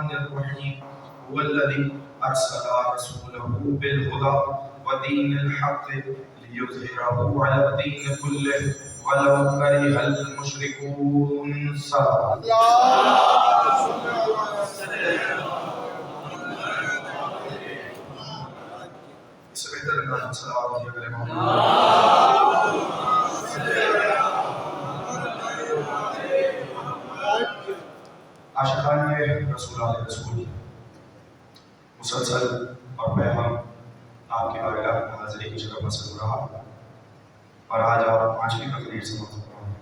الرحمن الرحيم هو الذي أرسل رسوله بالهدى ودين الحق ليظهره على الدين كله ولو كره المشركون. صلى اس سے بہتر انداز میں صلوات کیا کرے عاشقان رسول اللہ رسول مسلسل اور پیغام آپ کی بارگاہ میں حاضری کی شکل مسل ہو رہا اور آج آپ پانچویں تقریر سمجھ رہے ہیں.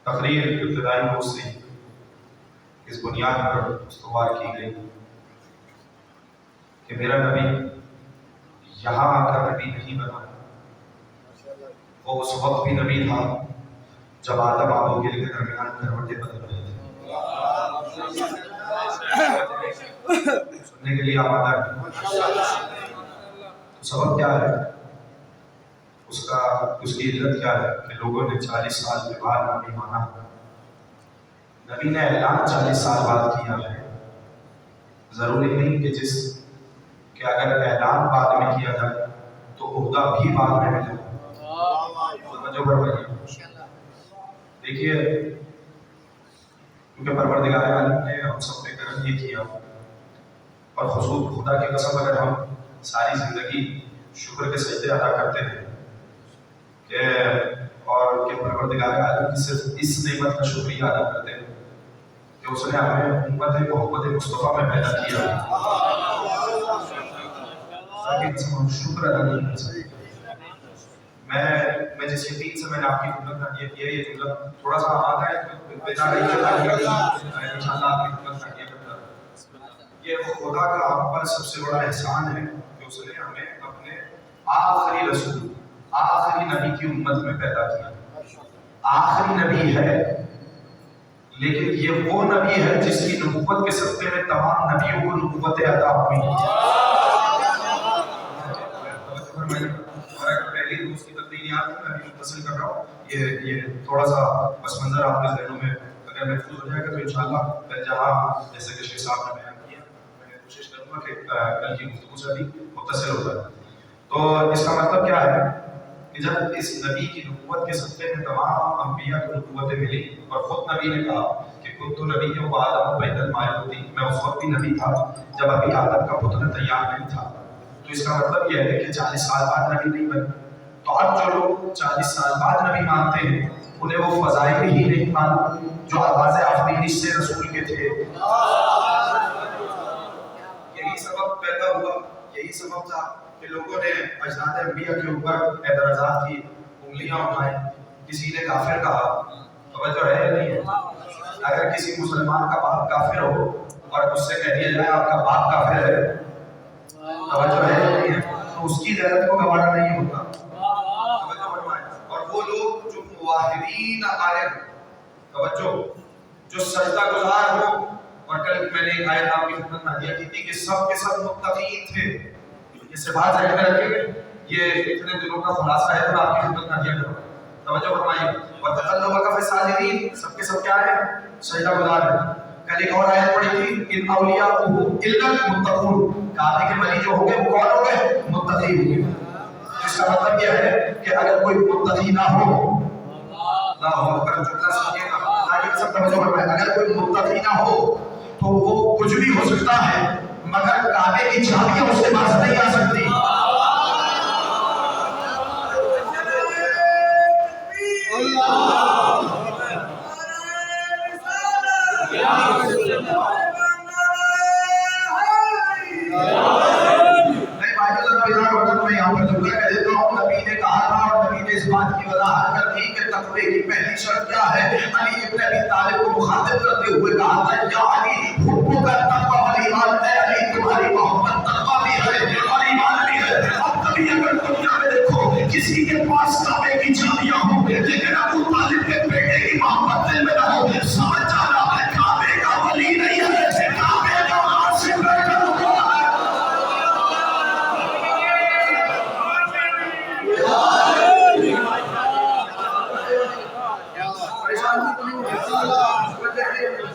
تقریر ابتدائی روز سے اس بنیاد پر استوار کی گئی کہ میرا نبی یہاں آ کر نبی نہیں بنا، وہ اس وقت بھی نبی تھا جب آدم آبو کے درمیان کروٹیں بدل رہے تھے. سننے کے لیے آمادہ ہے. سبب کیا ہے اس کی علت کیا ہے کہ لوگوں نے 40 سال کے بعد نبی مانا. نبی نے اعلان 40 سال بعد کیا ہے. ضروری نہیں کہ اگر اعلان بعد میں کیا جائے تو عہدہ بھی بعد میں ملے. توجہ فرمائیے. دیکھیے کیونکہ پروردگار عالم نے ہم سب پہ کرم یہ کیا اور خدا کی قسم اگر ہم ساری زندگی شکر کے سجدے ادا کرتے ہیں کہ پروردگار عالم کی صرف اس نعمت کا شکریہ ادا کرتے ہیں کہ اس نے ہمیں امت محمد مصطفیٰ میں پیدا کیا. شکر ادا نہیں کر سکتے. میں جس یقین سے میں نے آپ کی خدمت میں حدیہ کیا یہ جملہ تھوڑا سا آتا ہے بنا رہی ہے انشاءاللہ آپ کی خدمت میں حدیہ کرتا ہوں. یہ خدا کا آپ پر سب سے بڑا احسان ہے کہ اس نے ہمیں اپنے آخری رسول آخری نبی کی امت میں پیدا کیا. آخری نبی ہے لیکن یہ وہ نبی ہے جس کی نبوت کے صدقے میں تمام نبیوں کو نبوت عطا ہوئی. پہلی روز کی تقریرات میں ابھی متصل کر رہا ہوں. یہ تھوڑا سا پس منظر آپ کے ذہنوں میں اگر محفوظ ہو جائے گا تو انشاءاللہ پھر جہاں جیسے کہ شیخ صاحب نے بیان کیا میں کوشش کروں گا کہ کل کی گفتگو سے بھی متصل ہو جائے. تو اس کا مطلب کیا ہے کہ جب اس نبی کی نبوت کے صدقے میں تمام انبیاء کو نبوتیں ملی اور خود نبی نے کہا کہ کنت نبی و آدم بین الماء والطین، میں اس وقت بھی نبی تھا جب ابھی آدم کا پتر تیار نہیں تھا. تو اس کا مطلب یہ ہے کہ 40 سال بعد نبی نہیں بنے. تو اب جو لوگ 40 سال بعد نبی مانتے ہیں انہیں وہ فضائل ہی نہیں معلوم جو آغاز آفرینی سے رسول کے تھے. یہی سبب پیدا ہوا، یہی سبب تھا کہ لوگوں نے اجداد انبیاء کے اوپر اعتراضات کی انگلیاں اٹھائیں. کسی نے کافر کہا، توجہ ہے یا نہیں ہے؟ اگر کسی مسلمان کا باپ کافر ہو اور اس سے کہہ دیا جائے آپ کا باپ کافر ہے، توجہ ہے یا نہیں ہے؟ تو اس کی غیرت کو گوارا نہیں ہوتا. اور وہ لوگ جو موحدین عقائد، توجہ، جو سجدہ گزار ہو، اور کل میں نے ایک آیت آپ کی خدمت میں حدیہ کی تھی کہ سب کے سب متقین تھے. یہ سے بات ذہن میں رکھیں، یہ اتنے دنوں کا خلاصہ ہے تو آپ کی خدمت میں حدیہ کروں. توجہ فرمائیے. وَتَقَلُّبَكَ فِي السَّاجِدِينَ، سب کے سب کیا ہے؟ سجدہ گزار ہے. کل ایک اور آیت پڑھی تھی ان اولیاءہ الا المتقون، کعبے کے ولی جو ہوں گے وہ کون ہوں گے؟ متقی ہوں گے. اس کا مطلب یہ ہے کہ اگر کوئی متقی نہ ہو، اللہ اکبر، جملہ سمجھیے گا تاکہ سب توجہ فرمائیں، اگر کوئی متقی نہ ہو تو وہ کچھ بھی ہو سکتا ہے مگر کعبے کی چابیاں اس کے پاس نہیں آ سکتی. نبی نے کہا تھا اور نبی نے اس بات کی وضاحت کر دی کہ تقوی کی پہلی شرط کیا ہے. علی ابن ابی طالب کو مخاطب کرتے ہوئے کہا تھا یا علی حب کا تقوی والایمان، اے علی تمہاری محبت تقوی بھی ہے اور ایمان بھی ہے. اب کبھی اگر دنیا میں دیکھو کسی کے پاس کعبے کی چابیاں ہوں لیکن ابو طالب کے بیٹے کی محبت دل میں نہ ہو، سمجھ جانا کعبے کا ولی نہیں ہے، کعبے کا عاشق بیٹھا ہوا ہے.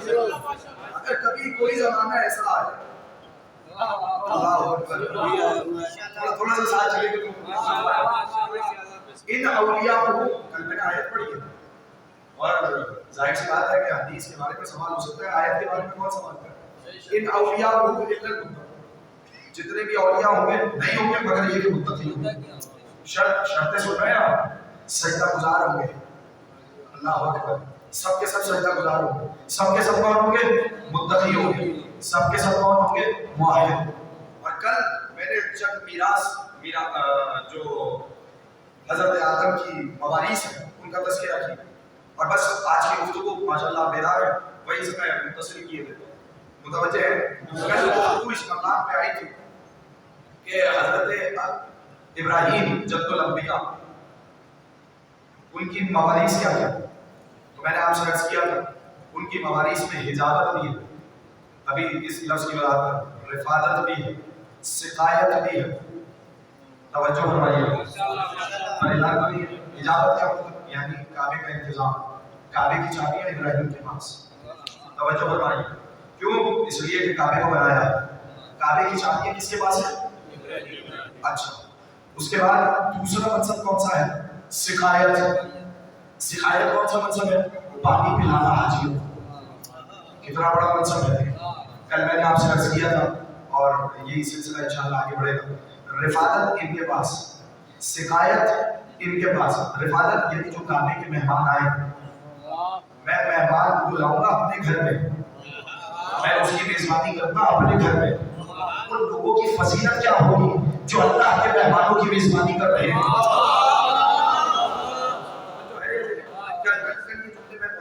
اگر کبھی کوئی زمانہ ایسا آ جائے اللہ اکبر تھوڑا سا ساتھ چلے گا ان اولیاء کو کل میں نے آیت پڑھی ہے اور ظاہر سی بات ہے کہ حدیث کے بارے میں سوال ہو سکتا ہے آیت کے بارے میں کون سوال کرے ان اولیاء کو جتنے بھی اولیاء ہوں گے نہیں ہوں گے مگر یہ کہ متقی ہوں گے شرطیں سن رہے ہیں آپ سجدہ گزار ہوں گے اللہ اکبر سب کے سب سجدہ گزار ہوں گے سب کے سب کون ہوں گے متقی ہوں گے سب کے سب کون ہوں گے موحد اور کل میں نے جب میراث جو حضرت آدم کی موارث ہیں ان کا تذکرہ کیا اور بس آج کی گفتگو ماشاءاللہ بیدار ہے وہی سے میں متصل کیے تھے متوجہ ہے گفتگو اس مقام پہ آئی تھی کہ حضرت ابراہیم جد الانبیاء ان کی موارث کیا کیا تو میں نے آپ سے عرض کیا تھا ان کی موارث میں حجابت بھی ہے ابھی اس لفظ کی بات پر رفادت بھی ہے سقایت بھی ہے توجہ فرمائیے فرضات بھی ہے حجابت کیا مطلب یعنی کعبے کا انتظام کعبے کی چابی ہے ابراہیم کے پاس توجہ فرمائیے کیوں اس لیے کہ کعبے کو بنایا ہے کعبے کی چابی کس کے پاس ہے اچھا اس کے بعد دوسرا منصب کون سا ہے سقایت سقایت کون سا منصب ہے پانی پلانا حاجیوں کتنا بڑا منصب ہے کل میں نے آپ سے عرض کیا تھا اور یہی سلسلہ انشاءاللہ آگے بڑھے گا رفادت ان کے پاس سقایت ان کے پاس رفادت یعنی جو کعبے کے مہمان آئے میں مہمان کو بلاؤں گا اپنے گھر میں میں اس کی میزبانی کروں گا اپنے گھر میں ان لوگوں کی فضیلت کیا ہوگی جو اللہ کے مہمانوں کی میزبانی کر رہے ہیں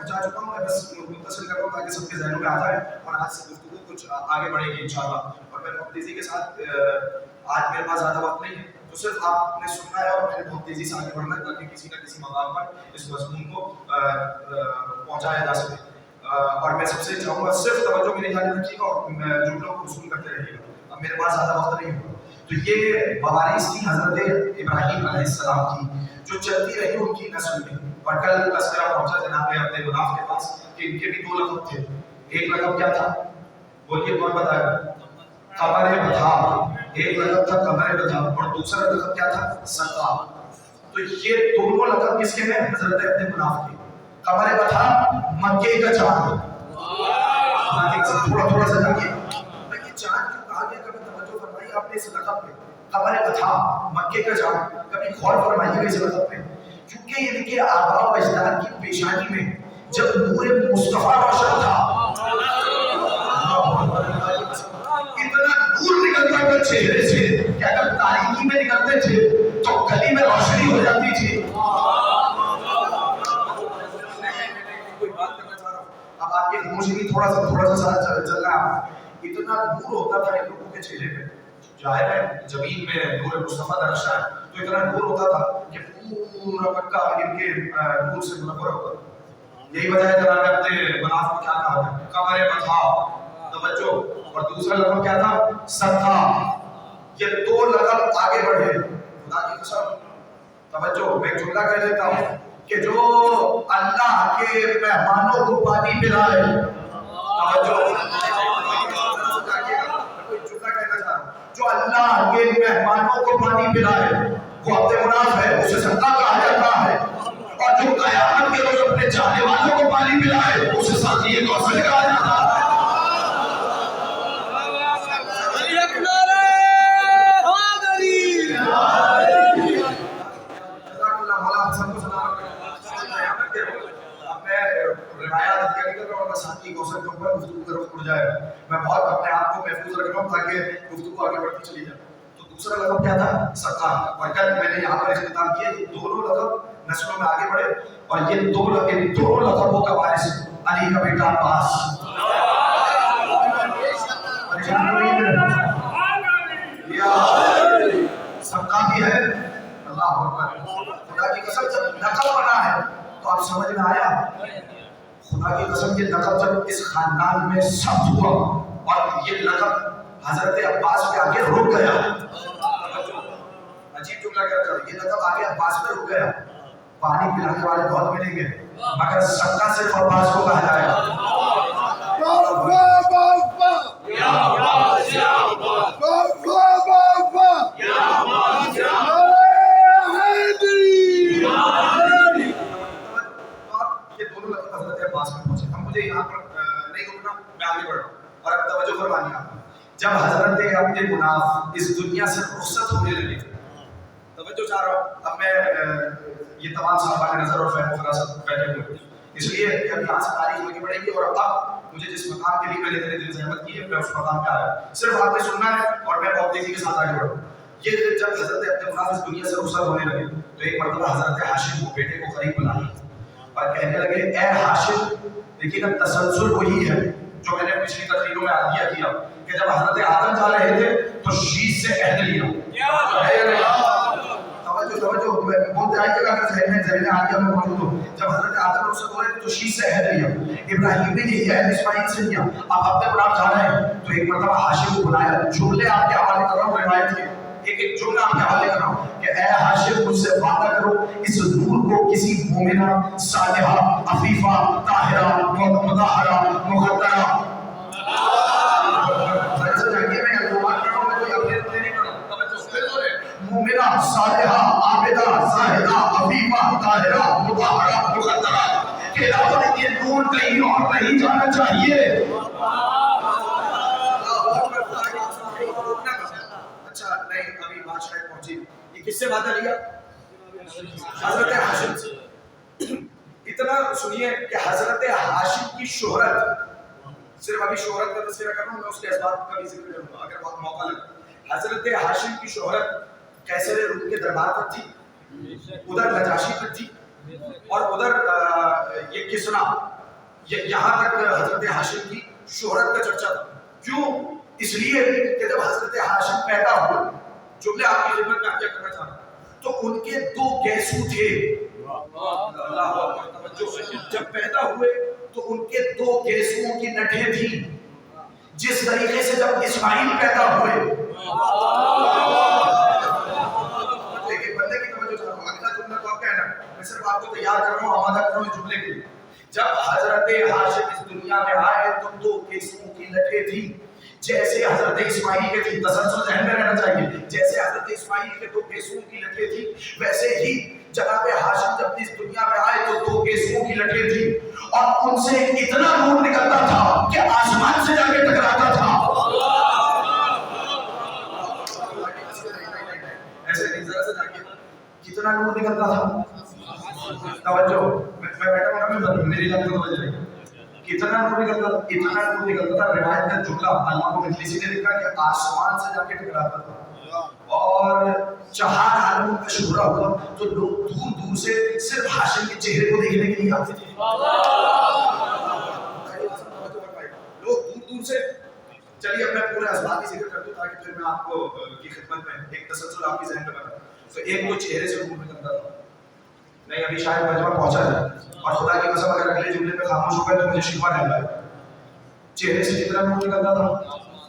پہنچا چکا ہوں میں بس متصل کر رہا ہوں تاکہ سب کے ذہنوں میں آ جائے اور آج سے گفتگو کچھ آگے بڑھے گی انشاءاللہ اور میں بہت تیزی کے ساتھ آج میرے پاس زیادہ وقت نہیں ہے تو صرف آپ نے سننا ہے اور میں نے بہت تیزی سے آگے بڑھنا ہے تاکہ کسی نہ کسی مقام پر اس مضمون کو پہنچایا جا سکے اور میں سب سے چاہوں گا صرف توجہ میری جانب رکھیے گا اور جملوں کو وصول کرتے رہیے گا اب میرے پاس زیادہ وقت نہیں ہوگا تو یہ موارث تھی حضرت ابراہیم علیہ السلام کی جو چلتی رہی ان کی نسل میں اور کل تذکرہ پہنچا جناب اپنے غلاف کے پاس کہ ان کے بھی دو لقب تھے ایک لقب کیا تھا بولیے کون بتائے قمر بطحاق ایک لقب تھا قمر بطحاق اور دوسرا لقب کیا تھا سقا تو یہ دونوں لقب کس کے ہیں حضرت اپنے غلاف کے قمر بطحاق مکے کا چاند تھوڑا سا جانیے یہ چاند کیوں کہا گیا کبھی توجہ فرمائیے آپ نے اس لقب پہ قمر بطحاق مکے کا چاند کبھی غور فرمائیے گا اس لقب پہ کیونکہ ان کے آباء و اجداد کی پیشانی میں جب نور مصطفیٰ روشن تھا اتنا نور نکلتا تھا چہرے سے کہ اگر تاریکی میں نکلتے تھے تو گلی میں روشنی ہو جاتی تھی کوئی بات کرنا چاہ رہا ہوں اب آپ کے خاموشی بھی تھوڑا سا ساتھ چل رہا ہے اتنا نور ہوتا تھا ان لوگوں کے چہرے پہ ظاہر ہے زمین میں نور مصطفیٰ درخشاں تو اتنا نور ہوتا تھا کہ پورا مکہ ان کے نور سے منور ہوتا تھا یہی وجہ ہے جناب اپنے مناف کو کیا کہا ہے قمر بطحاق توجہ اور دوسرا لقب کیا تھا سقا یہ دو لقب آگے بڑھے خدا کی قسم توجہ میں جملہ کہہ دیتا ہوں کہ جو اللہ کے مہمانوں کو پانی پلائے توجہ جو اللہ کے مہمانوں کو پانی پلائے وہ عبد مناف ہے اسے سقا کہا جاتا ہے اور جو قیامت کے روز اپنے چاہنے والوں کو پانی پلائے اسے ساتھی کوثر کہا جاتا ہے میں بہت اپنے آپ کو محفوظ رکھ رہا ہوں تاکہ گفتگو آگے بڑھتی چلی جائے تو دوسرا لقب کیا تھا سقا اور کل میں نے یہاں پر اختتام کیا یہ دونوں لقب نسلوں میں آگے بڑھے اور یہ دونوں لقبوں کا وارث علی کا بیٹا عباس سقا بھی ہے اللہ اکبر خدا کی قسم جب لقب بنا ہے تو آپ سمجھ میں آیا خدا کی قسم یہ لقب جب اس خاندان میں ثبت ہوا اور یہ لقب حضرت عباس پہ آگے رک گیا عجیب جملہ کہہ رہا یہ لقب آگے عباس پہ رک گیا پانی پلانے والے بہت ملیں گے مگر سقا صرف عباس کو کہا جائے گا مجھے یہاں پر نہیں رکنا، میں آگے بڑھ رہا ہوں. اور اب توجہ فرمائیے آپ. جب حضرت عبد مناف اس دنیا سے رخصت ہونے لگے، توجہ چاہ رہا ہوں، اب میں یہ تمام صحابہ کے نظر اور فہم و فراست بیٹھے ہوئے، اس لیے کہ اب یہاں سے تاریخ لگی پڑے گی. اور اب مجھے جس مقام کے لیے میں نے تیرے دل زحمت کی ہے، میں اس مقام پہ آیا. صرف آپ نے سننا ہے اور میں بہت تیزی کے ساتھ آگے بڑھوں. یہ جب حضرت عبد مناف اس دنیا سے رخصت ہونے لگے تو ایک مرتبہ حضرت ہاشم کو بیٹے کو قریب بلایا اور کہنے لگے اے ہاشم. لیکن اب تسلسل وہی ہے جو میں نے پچھلی تقریروں میں عادیہ کیا کہ جب حضرت آدم جا رہے تھے تو شیش سے عہد لیا. توجہ بولتے آئیے گا اگر ذہن عادیہ میں موجود ہو. جب حضرت آدم رخصت ہو رہے تھے تو شیش سے عہد لیا. ابراہیم نے یہی عہد اسماعیل سے لیا. آپ اپنے مناف جا رہے ہیں تو ایک مرتبہ ہاشم کو بلایا. جملے آپ کے حوالے کر رہا ہوں روایت کے، ایک ایک جملہ آپ کے حوالے کر رہا ہوں کہ اے ہاشم مجھ سے وعدہ کرو اس نور کو کسی مومنہ صالحہ عفیفہ طاہرہ مطہرہ مقدرہ مومنہ صالحہ عابدہ زاہدہ عفیفہ طاہرہ مطہرہ مقدرہ کے علاوہ یہ نور کہیں اور نہیں جانا چاہیے. اچھا نہیں ابھی بات شاید پہنچی. یہ کس سے وعدہ لیا؟ حضرت ہاشم سے. اتنا سنیے کہ حضرت ہاشم کی شہرت، صرف ابھی شہرت کا تذکرہ کر رہا ہوں، میں اس کے اسباب کا بھی ذکر کروں گا اگر وقت موقع لگا. حضرت ہاشم کی شہرت قیصر روم کے دربار پر تھی، ادھر نجاشی پر تھی، اور ادھر یہ کسرا. یہاں تک حضرت ہاشم کی شہرت کا چرچا تھا. کیوں؟ اس لیے کہ جب حضرت ہاشم پیدا ہوئے، جملے آپ کی خدمت میں عطیہ کرنا چاہتا ہوں، تو ان کے دو گیسو تھے. اللہ جب پیدا ہوئے تو ان کے دو گیسوؤں کی نٹھیں تھیں. جس طریقے سے جب اسماعیل پیدا ہوئے، ایک بندے کی توجہ چاہتا ہوں، اگلا جملہ تو آپ کہنا، میں صرف آپ کو تیار کر رہا ہوں، آمادہ کر رہا ہوں اس جملے کے لیے. جب حضرت ہاشم اس دنیا میں آئے تو دو گیسوؤں کی نٹھیں تھیں جیسے حضرت اسماعیل کے تھی. تسلسل ذہن میں رہنا چاہیے. جیسے حضرت اسماعیل کے دو گیسوؤں کی لٹیں تھی، ویسے ہی جناب ہاشم جب اس دنیا میں آئے تو دو گیسوؤں کی لٹیں تھی اور ان سے اتنا نور نکلتا تھا کہ آسمان سے جا کے ٹکراتا تھا. ایسے نہیں، ذرا سے جا کے کتنا نور نکلتا تھا. توجہ میں بیٹھا ہوں نا، میری لگ تو توجہ ہے. کتنا نور نکلتا تھا، اتنا نور نکلتا تھا. روایت کا جملہ علامہ مجلسی نے لکھا کہ آسمان سے جا کے ٹکراتا تھا اور چہار عالموں کا شہرہ ہوا تو لوگ دور دور سے صرف ہاشم کے چہرے کو دیکھنے کے لیے آتے تھے. لوگ دور دور سے. چلیے اب میں پورے اسباب کی ذکر کرتا ہوں تاکہ پھر میں آپ کو کی خدمت میں ایک تسلسل آپ کی ذہن میں بنا. تو ایک تو چہرے سے نور نکلتا تھا. نہیں ابھی شاید مجمع پہنچا جائے اور خدا کی قسم اگر اگلے جملے پہ خاموش ہو گئے تو مجھے شکوہ نہیں لائے. چہرے سے اتنا نور نکلتا تھا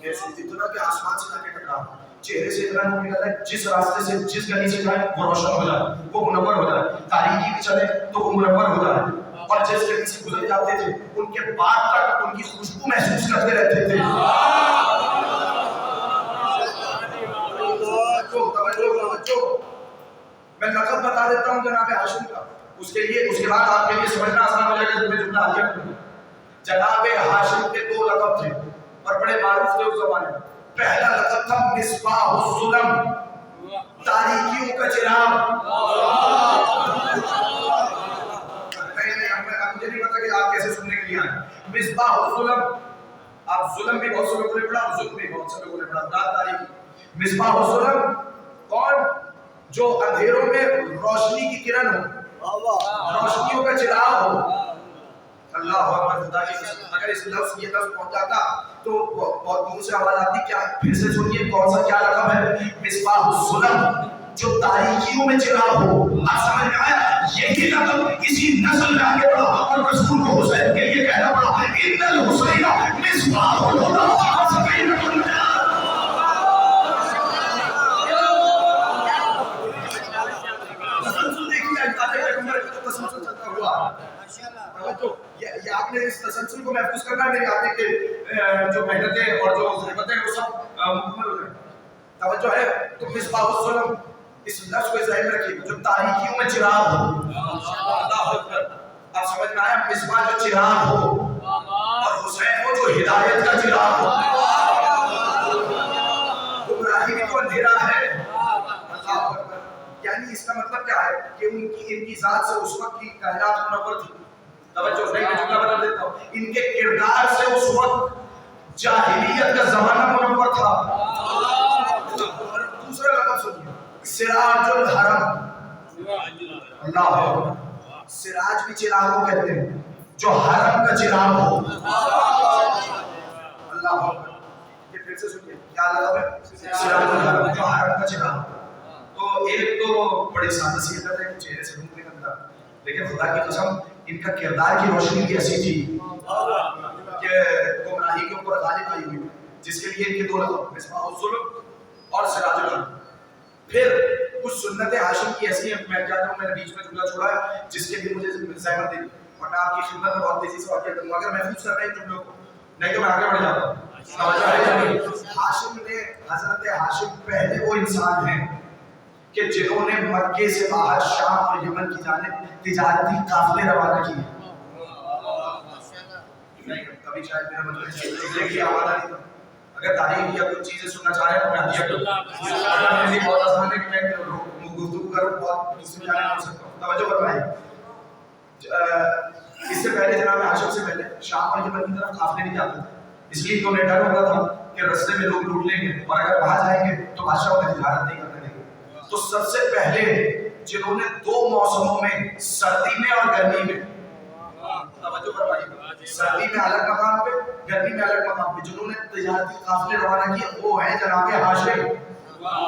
اتنا کہ آسمان سے جا کے ٹکرا. چہرے سے اتنا نور نکلتا ہے جس راستے سے جس گلی سے جائے وہ روشن ہو جائے، وہ منور ہو جائے. تاریکی بھی چلے تو وہ منور ہو جائے. اور جس گلی سے گزر جاتے تھے ان کے بعد تک ان کی خوشبو محسوس کرتے رہتے تھے. میں لقب بتا دیتا ہوں جناب ہاشم کا، اس کے بعد آپ کے لیے سمجھنا آسان ہو جائے گا. جب میں جملہ عالیہ کروں، جناب ہاشم کے دو لقب تھے اور بڑے معروف تھے اس زمانے میں. پہلا لقب تھا مصباح الظلم، تاریکیوں کا چراغ. مجھے نہیں پتا کہ آپ کیسے سننے کے لیے آئے. مصباح الظلم، آپ ظلم بھی بہت سے لوگوں نے پڑھا اور ظلم بھی بہت سے لوگوں نے پڑھا. تاریکی. مصباح الظلم کون؟ جو اندھیروں میں روشنی کی کرن ہو، روشنیوں کا چراغ ہو. اللہ اکبر. خدا کی قسم اگر اس لفظ یہ لفظ پہنچ جاتا تو بہت دور سے آواز آتی. کیا پھر سے سنیے کون سا کیا لقب ہے؟ مصباح الظلم، جو تاریکیوں میں چراغ ہو. آپ سمجھ میں آیا؟ یہی لقب اسی نسل میں آگے بڑھا اور رسول کو حسین کے لیے کہنا پڑا ان الحسین مصباح الہدی. یہ آپ نے اس تسلسل کو محفوظ کرنا ہے. میری آپ نے کہ جو محنتیں اور جو زحمتیں وہ سب مکمل ہو جائیں. توجہ ہے. تو مصباح الظلم اس لفظ کو ذہن میں رکھیے، جو تاریکیوں میں چراغ ہو. اللہ اکبر. آپ سمجھ میں آیا؟ مصباح جو چراغ ہو. ہدایت کا چراغ ہو. گمراہی بھی تو اندھیرا ہے. اللہ اکبر. یعنی اس کا مطلب کیا ہے کہ ان کی ذات سے اس وقت کی کائنات منور تھی. توجہ نہیں, میں جملہ بتا دیتا ہوں. ان کے کردار سے اس وقت جاہلیت کا زمانہ منور تھا. اور دوسرا لفظ سنیے, سراج الحرم. اللہ اکبر. سراج بھی چراغ کو کہتے ہیں جو حرم کا چراغ ہو. اللہ اکبر. یہ پھر سے سنیے, کیا لفظ ہے؟ سراج الحرم, جو حرم کا چراغ. تو ایک تو بڑی سادہ سی حقیقت ہے کہ چہرے سے نور نکلتا, لیکن خدا کی قسم ان کا کردار کی روشنی بھی ایسی تھی کہ گمراہی کے اوپر غالب آئی ہوئی, جس کے لیے ان کے دو لقب مصباح الظلم اور سراج الحرم. پھر کچھ سنت ہاشم کی ایسی ہیں, میں کیا کروں, میں نے بیچ میں جملہ چھوڑا ہے جس کے لیے مجھے زحمت دینی, اور میں آپ کی خدمت میں بہت تیزی سے واقعہ کروں اگر محفوظ کر رہے ہیں جملوں کو, نہیں تو میں آگے بڑھ جاتا ہوں. ہاشم نے, حضرت ہاشم پہلے وہ انسان ہیں کہ جنہوں نے مکے سے باہر شام اور یمن کی جانب تجارتی قافلے روانہ کیے. کبھی شاید میرا مطلب دیکھیے آمادہ نہیں تھا. اگر تاریخ یا کچھ چیزیں سننا چاہ رہے ہیں تو میں ہدیہ کروں. میرے لیے بہت آسان ہے کہ میں گفتگو کروں, بہت دوسری جانے پڑھ سکتا ہوں. توجہ فرمائیں. اس سے پہلے جناب ہاشم سے پہلے شام اور یمن کی طرف قافلے نہیں جاتے تھے, اس لیے انہیں ڈر ہوتا تھا کہ رستے میں لوگ لوٹ لیں گے, اور اگر وہاں جائیں گے تو بادشاہ انہیں تجارت نہیں کرنے دیں گے. تو سب سے پہلے جنہوں نے دو موسموں میں, سردی میں اور گرمی میں, توجہ فرمائیے, سردی میں الگ مقام پہ, گرمی میں الگ مقام پہ جنہوں نے تجارتی قافلے روانہ کیے, وہ ہیں جناب ہاشم.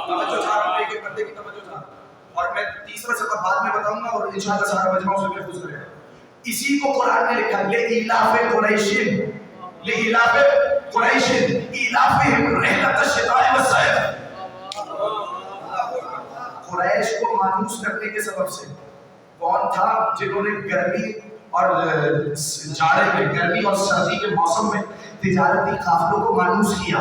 توجہ چاہ رہا ہوں, ایک ایک بندے کی توجہ چاہ رہا ہوں, اور میں تیسرا سبق بعد میں بتاؤں گا, اور انشاءاللہ سارا مجمع سے محفوظ رہے گا. اسی کو قرآن نے لکھا لِإِيلَافِ قُرَيْشٍ, لِإِيلَافِ قُرَيْشٍ إِيلَافِهِمْ رِحْلَةَ الشِّتَاءِ وَالصَّيْفِ. قریش کو مانوس کرنے کے سبب سے کون تھا جنہوں نے گرمی اور جاڑے میں, گرمی اور سردی کے موسم میں تجارتی قافلوں کو مانوس کیا.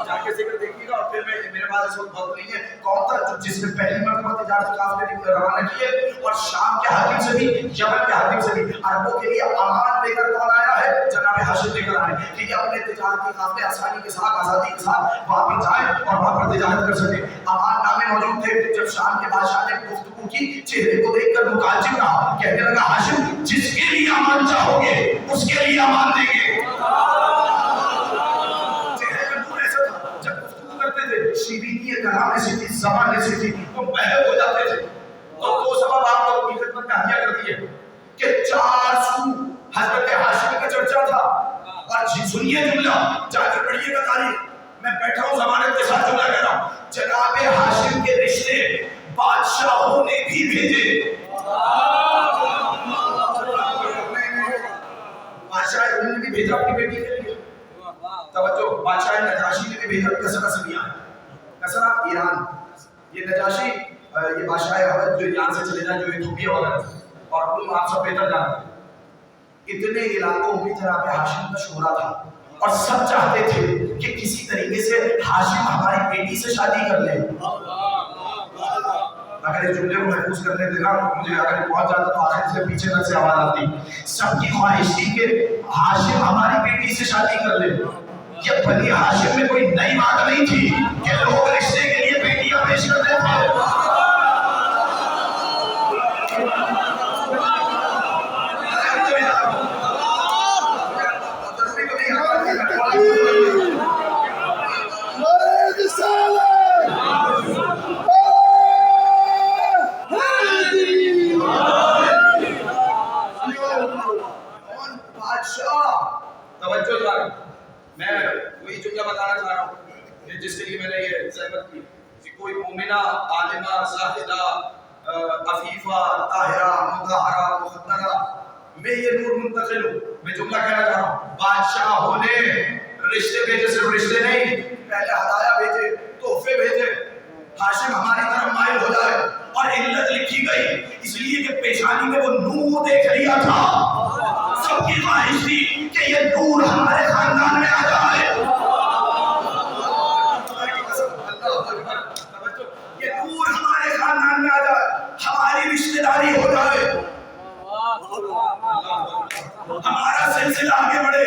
جا کے ذکر دیکھیے گا, اور پھر میرے پاس اس وقت بہت نہیں ہے کون تھا جس نے پہلی مرتبہ تجارتی قافلے روانہ کیے, اور شام کے حاکم سے بھی, یمن کے حاکم سے بھی. عربوں کے لیے امان لے کر کون آیا ہے؟ جناب ہاشم لے کر آئے کہ یہ اپنے تجارتی قافلے آسانی کے ساتھ, آزادی کے ساتھ وہاں پر جائیں اور وہاں پر تجارت کر سکیں. امان نامے موجود تھے. جب شام کے بادشاہ نے گفتگو کی, چہرے کو دیکھ کر متعجب رہا, کہنے لگا ہاشم جس کے لیے امان چاہو گے اس کے لیے امان دیں گے. شیرینی کلام ایسی تھی, زبان ایسی تھی, وہ محب ہو جاتے تھے. تو وہ سبب آپ لوگوں کی خدمت میں ہدیہ کر دیے کہ 400 حضرت ہاشم کا چرچا تھا. اور سنیے جملہ, جا کر پڑھیے گا تاریخ, میں بیٹھا ہوں ضمانت کے ساتھ جملہ کہہ رہا ہوں. جناب ہاشم کے رشتے بادشاہوں نے بھی بھیجے. بادشاہ نے بھی بھیجا اپنی بیٹی کے لیے. توجہ, بادشاہ نجاشی نے بھی بھیجا کسرا سبیان, کسرا ایران. یہ نجاشی, یہ بادشاہ حبش جو ایران سے چلے جائے, جو ایتھوپیا وغیرہ, اور ان آپ سب بہتر جانتے ہیں. اتنے علاقوں میں جناب ہاشم کا شہرا تھا, اور سب چاہتے تھے کہ کسی طریقے سے ہاشم ہماری بیٹی سے شادی کر لے. اگر اس جملے کو محفوظ کرنے دینا مجھے, اگر پہنچ جاتا تو آخر سے پیچھے تک سے آواز آتی. سب کی خواہش تھی کہ ہاشم ہماری بیٹی سے شادی کر لے. یہ بنی ہاشم میں کوئی نئی بات نہیں تھی کہ لوگ رشتے کے لیے بیٹیاں پیش کرتے تھے. میں وہی جملہ بتانا چاہ رہا ہوں جس کے لیے میں نے یہ زحمت کی کہ کوئی مومنہ, عالمہ, زاہدہ, عفیفہ, طاہرہ, مطہرہ, مخدرہ, میں یہ نور منتقل ہوں. میں جملہ کہنا چاہ رہا ہوں, بادشاہوں نے رشتے بھیجے, صرف رشتے نہیں, پہلے ہدایہ بھیجے, تحفے بھیجے. ہاشم ہماری طرف مائل ہو جائے, اور علت لکھی گئی اس لیے کہ پیشانی میں وہ نور دیکھ لیا تھا. سب کی خواہش تھی کہ یہ نور ہمارے خاندان میں آ جائے. یہ نور ہمارے خاندان میں آ جائے, ہماری رشتہ داری ہو جائے, ہمارا سلسلہ آگے بڑھے.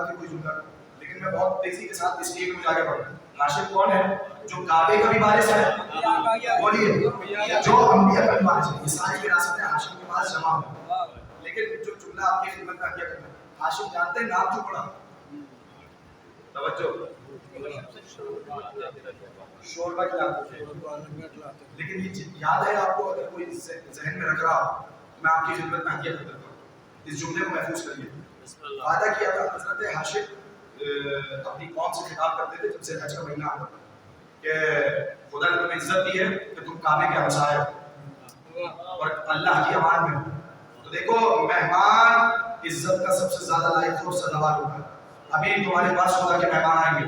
تعالیٰ کی کوئی جملہ، لیکن میں بہت تیزی کے ساتھ اس لیے کہ مجھے آگے بڑھنا ہے۔ ہاشم کون ہے؟ جو کعبے کا بھی وارث ہے، بولیے، جو انبیاء کا بھی وارث ہے، یہ ساری وراثتیں ہاشم کے پاس جمع ہیں۔ لیکن جو جملہ آپ کی خدمت میں کیا کرنا ہے، ہاشم جانتے ہیں نام کیوں پڑا؟ توجہ، شوربہ کھلاتے ہیں، لیکن یہ یاد ہے آپ کو، اگر کوئی ذہن میں رکھ رہا ہو، میں آپ کی خدمت میں حقیقت کرتا ہوں، اس جملے کو محفوظ کریے۔ وعدہ کیا تھا حضرت ہاشم اپنی قوم سے خطاب کرتے تھے جب سے حج کا مہینہ آتا کہ خدا نے تمہیں عزت دی ہے کہ تم کعبے کے ہمسائے ہو اور اللہ کی امان میں ہو۔ تو دیکھو، مہمان عزت کا سب سے زیادہ لائق اور سزاوار ہوتا ہے۔ ابھی تمہارے پاس خدا کے مہمان آئیں گے،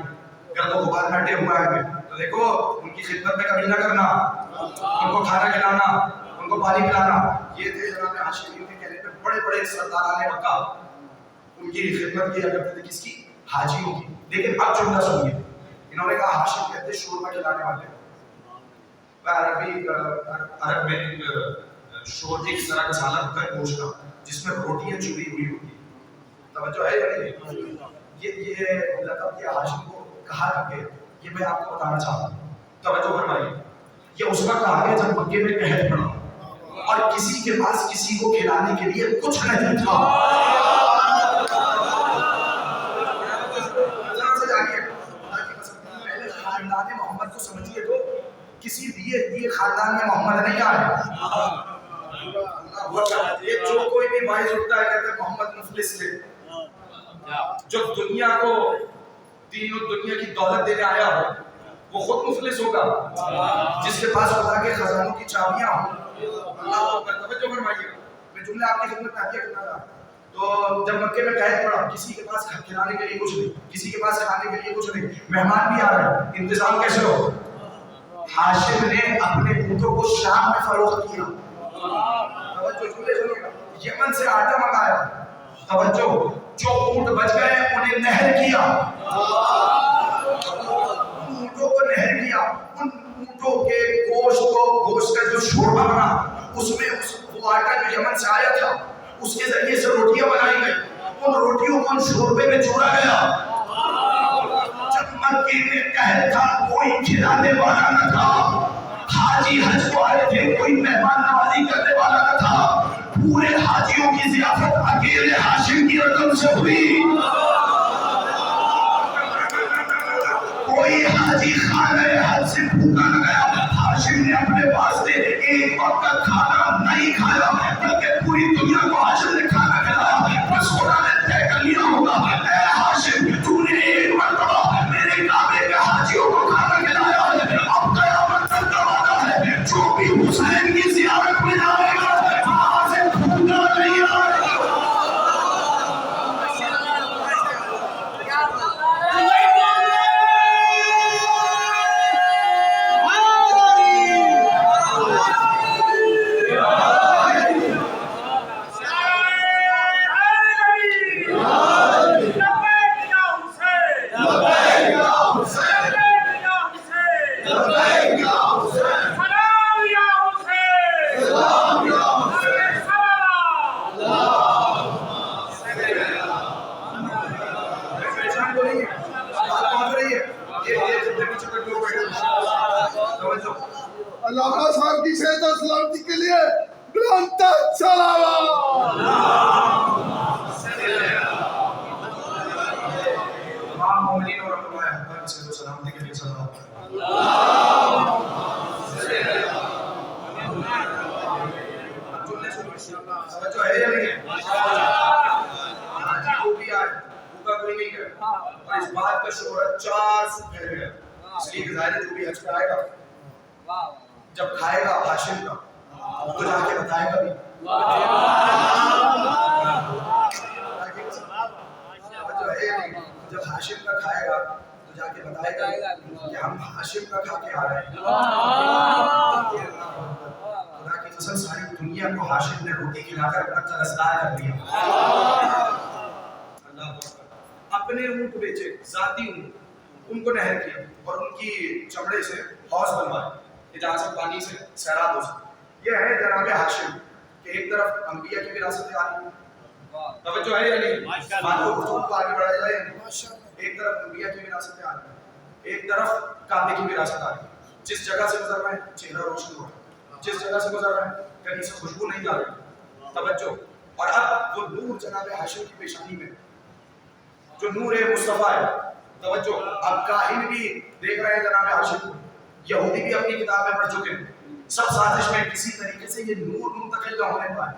گرد و غبار میں ہٹے ہوئے آئیں گے، تو دیکھو ان کی خدمت میں کمی نہ کرنا، ان کو کھانا کھلانا، ان کو پانی پلانا۔ یہ تھے جناب ہاشمی کے کہنے پہ بڑے بڑے سرداران مکہ ان کی خدمت کیا کرتے تھے، کس کی؟ حاجیوں کی۔ لیکن اب جملہ سنیے، انہوں نے کہا ہاشم کہتے ہیں شوربہ کھلانے والے۔ عرب میں شور ایک طرح کا سالن ہوتا ہے گوشت کا، جس میں روٹیاں چوری ہوئی ہوتی ہیں۔ توجہ ہے یا نہیں؟ یہ لقب کیا ہاشم کو کہا کہ یہ میں آپ کو بتانا چاہتا ہوں، توجہ فرمائیے۔ یہ اس وقت آ گیا جب مکے میں قحط پڑا اور کسی کے پاس کسی کو کھلانے کے لیے کچھ نہیں تھا۔ خاندان محمد کو سمجھیے تو کسی دیے خاندان میں محمد نہیں آئے۔ جو کوئی بھی باعث اٹھتا ہے کہتے ہیں محمد مفلس تھے، جو دنیا کو دین و دنیا کی دولت دینے آیا ہو وہ خود مفلس ہوگا، جس کے پاس خدا کے خزانوں کی چابیاں ہوں۔ اللہ اکبر، توجہ فرمائیے، میں جملہ آپ کی خدمت میں حاضر کرنا تھا۔ تو جب مکے میں قحط پڑا، کسی کے پاس کھلانے کے لیے کچھ نہیں، کسی کے پاس کھانے کے لیے کچھ نہیں، مہمان بھی آ رہے ہیں، انتظام کیسے ہو؟ ہاشم نے اپنے اونٹوں کو شام میں فروخت کیا۔ توجہ، جملے سنیے گا، یمن سے آٹا منگایا، توجہ، جو اونٹ بچ گئے انہیں نہر کیا، اونٹوں کو نہر کیا، ان اونٹوں کے گوشت کا جو شوربہ بنا، اس میں وہ آٹا جو یمن سے آیا تھا اس کے ذریعے سے روٹیاں بنائی گئی، ان روٹیوں کو ان شوربے میں جوڑا گیا۔ جب مکے میں قحط تھا، کوئی کھلانے والا نہ تھا، حاجی حج کو آئے تھے، کوئی مہمان نوازی کرنے والا نہ تھا، پورے حاجیوں کی ضیافت اکیلے ہاشم کی رقم سے ہوئی۔ کوئی حاجی خانہ حج سے بھوکا نہ گیا، ہاشم نے اپنے واسطے ایک وقت کا کھانا نہیں کھایا، بلکہ پوری دنیا کو ہاشم نے کھانا کھلایا۔ بس خدا نے طے کر لیا ہوگا، اے ہاشم تو نے ایک مرتبہ میرے کعبے کے حاجیوں کو کھانا کھلایا ہے، اب قیامت تک کا وعدہ ہے جو بھی حسین کی زیارت میں جائے گا وہاں سے بھوکا نہیں آئے گا۔ علامہ صاحب کی صحت اور سلامتی کے لیے بلند تر صلوات۔ تمام مومنین اور علماء احباب کی صحت و سلامتی کے لیے صلوات۔ توجہ ہے یا نہیں ہے؟ حاجی کو بھی آئے، بھوکا کوئی نہیں ہے، اور اس بات کا شہرت 4 سے پھیل گیا، اس لیے کہ ظاہر ہے جو بھی حج پہ آئے گا جب کھائے گا ہاشم کا تو جا کے بتائے گا بھی، جب ہاشم کا کھائے گا تو جا کے بتائے گا کہ ہم ہاشم کا کھا کے آ رہے ہیں۔ خدا کی قسم ساری دنیا کو ہاشم نے روٹی کھلا کر اپنا قرضدار کر دیا۔ اللہ اپنے اونٹ بیچے، ذاتی اونٹ، ان کو نہر کیا اور ان کی چمڑے سے حوض بنوائے کہ جہاں سے پانی سے سیراب ہو سکے۔ یہ ہے جناب ہاشم کہ ایک طرف انبیاء کی وراثت آ رہی، توجہ ہے یا نہیں؟ بات کو آگے بڑھایا جائے. ایک طرف انبیاء کی وراثت آ رہی ہے, ایک طرف کعبے کی وراثت آ رہی ہے. جس جگہ سے گزر رہا ہے چہرہ روشن ہو رہا ہے, جس جگہ سے گزر رہا ہے کہیں سے خوشبو نہیں جا رہی. توجہ. اور اب وہ نور جناب ہاشم کی پیشانی میں جو نور مصطفیٰ ہے. توجہ. اب کاہن بھی دیکھ رہے ہیں جناب ہاشم کو, یہودی بھی اپنی کتاب میں پڑھ چکے ہیں. سب سازش میں کسی طریقے سے یہ نور منتقل نہ ہونے پائے.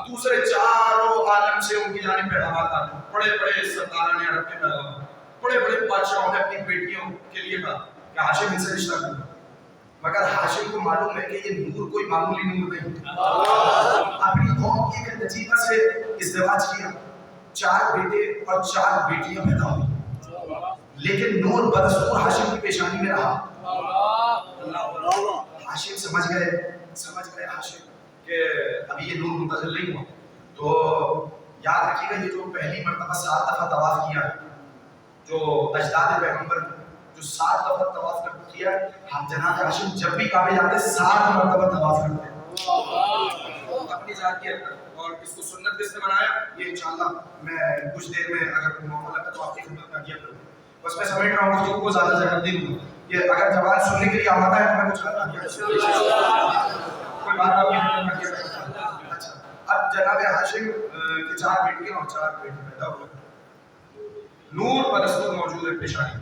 دوسرے چاروں عالم سے ان کی جانب پیغامات آتے. بڑے بڑے سرداروں نے عرب کے پیغام, بڑے بڑے بادشاہوں نے اپنی بیٹیوں کے لیے کہا کہ ہاشم ان سے رشتہ کرنا. مگر ہاشم کو معلوم ہے کہ یہ نور کوئی معمولی نور نہیں. اپنی قوم کی ایک نجیبہ سے ازدواج کیا, 4 بیٹے اور 4 بیٹیاں پیدا ہوئی, لیکن نور بدستور ہاشم کی پیشانی میں رہا. ہاشم سمجھ گئے ہاشم کہ ابھی یہ نور منتقل نہیں ہوا. تو یاد رکھیے گا, یہ جو پہلی مرتبہ 7 دفعہ طواف کیا ہے, جو اجداد پیغمبر جو 7 دفعہ طواف کیا ہے, ہم جناب ہاشم جب بھی کعبے جاتے 7 مرتبہ طواف کرتے ہیں اپنی ذات کے اندر. اور اس کو سنت کس نے بنایا, یہ انشاءاللہ میں کچھ دیر میں اگر موقع لگتا تو آپ کی خدمت میں دیا کروں. بس میں سمجھ رہا ہوں کہ کو زیادہ جگہ دے دوں. یہ اگر جوان سننے کے لیے آمادہ ہے تو میں کچھ کوئی بات آپ کی خدمت میں دیا کروں. اچھا, اب جناب ہاشم کے 4 بیٹیاں اور 4 بیٹے پیدا ہوئے. نور بدستور موجود ہے پیشانی.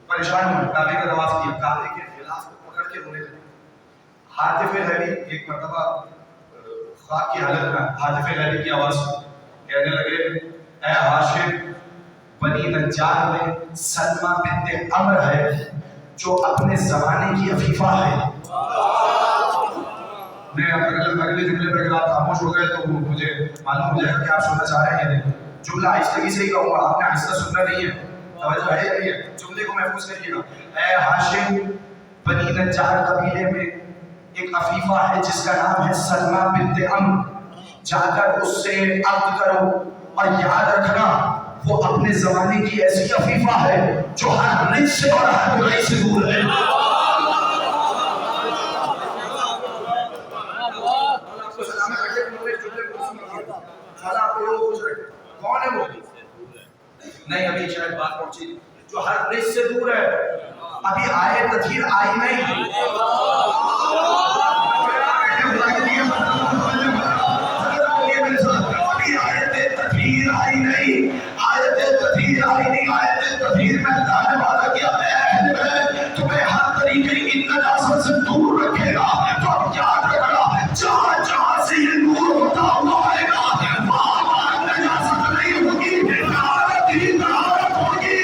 پریشان ہوئے, کعبے کا طواف کیا, کعبے کے غلاف کو پکڑ کے رونے لگے. حاطف لہبی ایک مرتبہ خواب کی حالت میں حاطف لہبی کی آواز کہنے لگے, اے ہاشم, بنی نجار میں سلمہ بنت عمر ہے جو اپنے زمانے کی عفیفہ ہے. میں اگلے جملے پر اگر آپ خاموش ہو گئے تو مجھے معلوم ہو جائے گا کہ آپ سننا چاہ رہے ہیں یا نہیں. جملہ آہستگی سے ہی کہوں گا, آپ نے آہستہ سننا نہیں ہے. توجہ ہے یا نہیں ہے؟ جملے کو محفوظ کریے گا. اے ہاشم, بنی نجار قبیلے میں ایک عفیفہ ہے جس کا نام ہے سلمہ بنت عمر, جا کر اس سے عقد کرو, اور یاد رکھنا وہ اپنے زمانے کی ایسی عفیفہ ہے جو ہر رچ سے اور ہر برائی سے دور ہے. کون ہے وہ؟ نہیں, ابھی شاید بات پہنچی. جو ہر رچ سے دور ہے. ابھی آئے تطہیر آئی نہیں. تمہیں ہر طریقے کی نجاست سے دور رکھے گا. تو اب یاد رکھنا, جہاں جہاں سے یہ نور ہوتا ہوا آئے گا وہاں نجاست نہیں ہوگی, طہارت ہی طہارت ہوگی.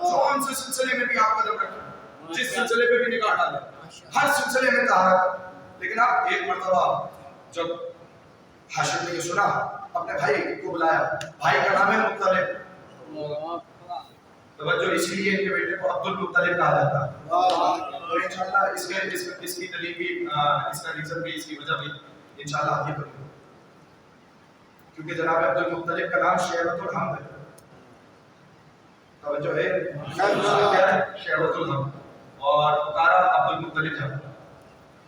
کون سے سلسلے میں بھی آپ قدم رکھیں, جس سلسلے پہ بھی نگاہ ڈالیں, ہر سلسلے میں طہارت. لیکن اب ایک مرتبہ جب ہاشم نے یہ سنا, اپنے بھائی کو بلایا. بھائی کا نام ہے مطلب. توجہ, اس لیے ان کے بیٹے کو عبد المطلب کہا جاتا ہے. اور انشاءاللہ اس کی دلیل بھی, اس کا ریزن بھی, اس کی وجہ بھی انشاءاللہ آگے کروں گا, کیونکہ جناب عبد المطلب کا نام شیبۃ الحمد ہے. توجہ ہے, شیبۃ الحمد, اور پکارا عبد المطلب ہے.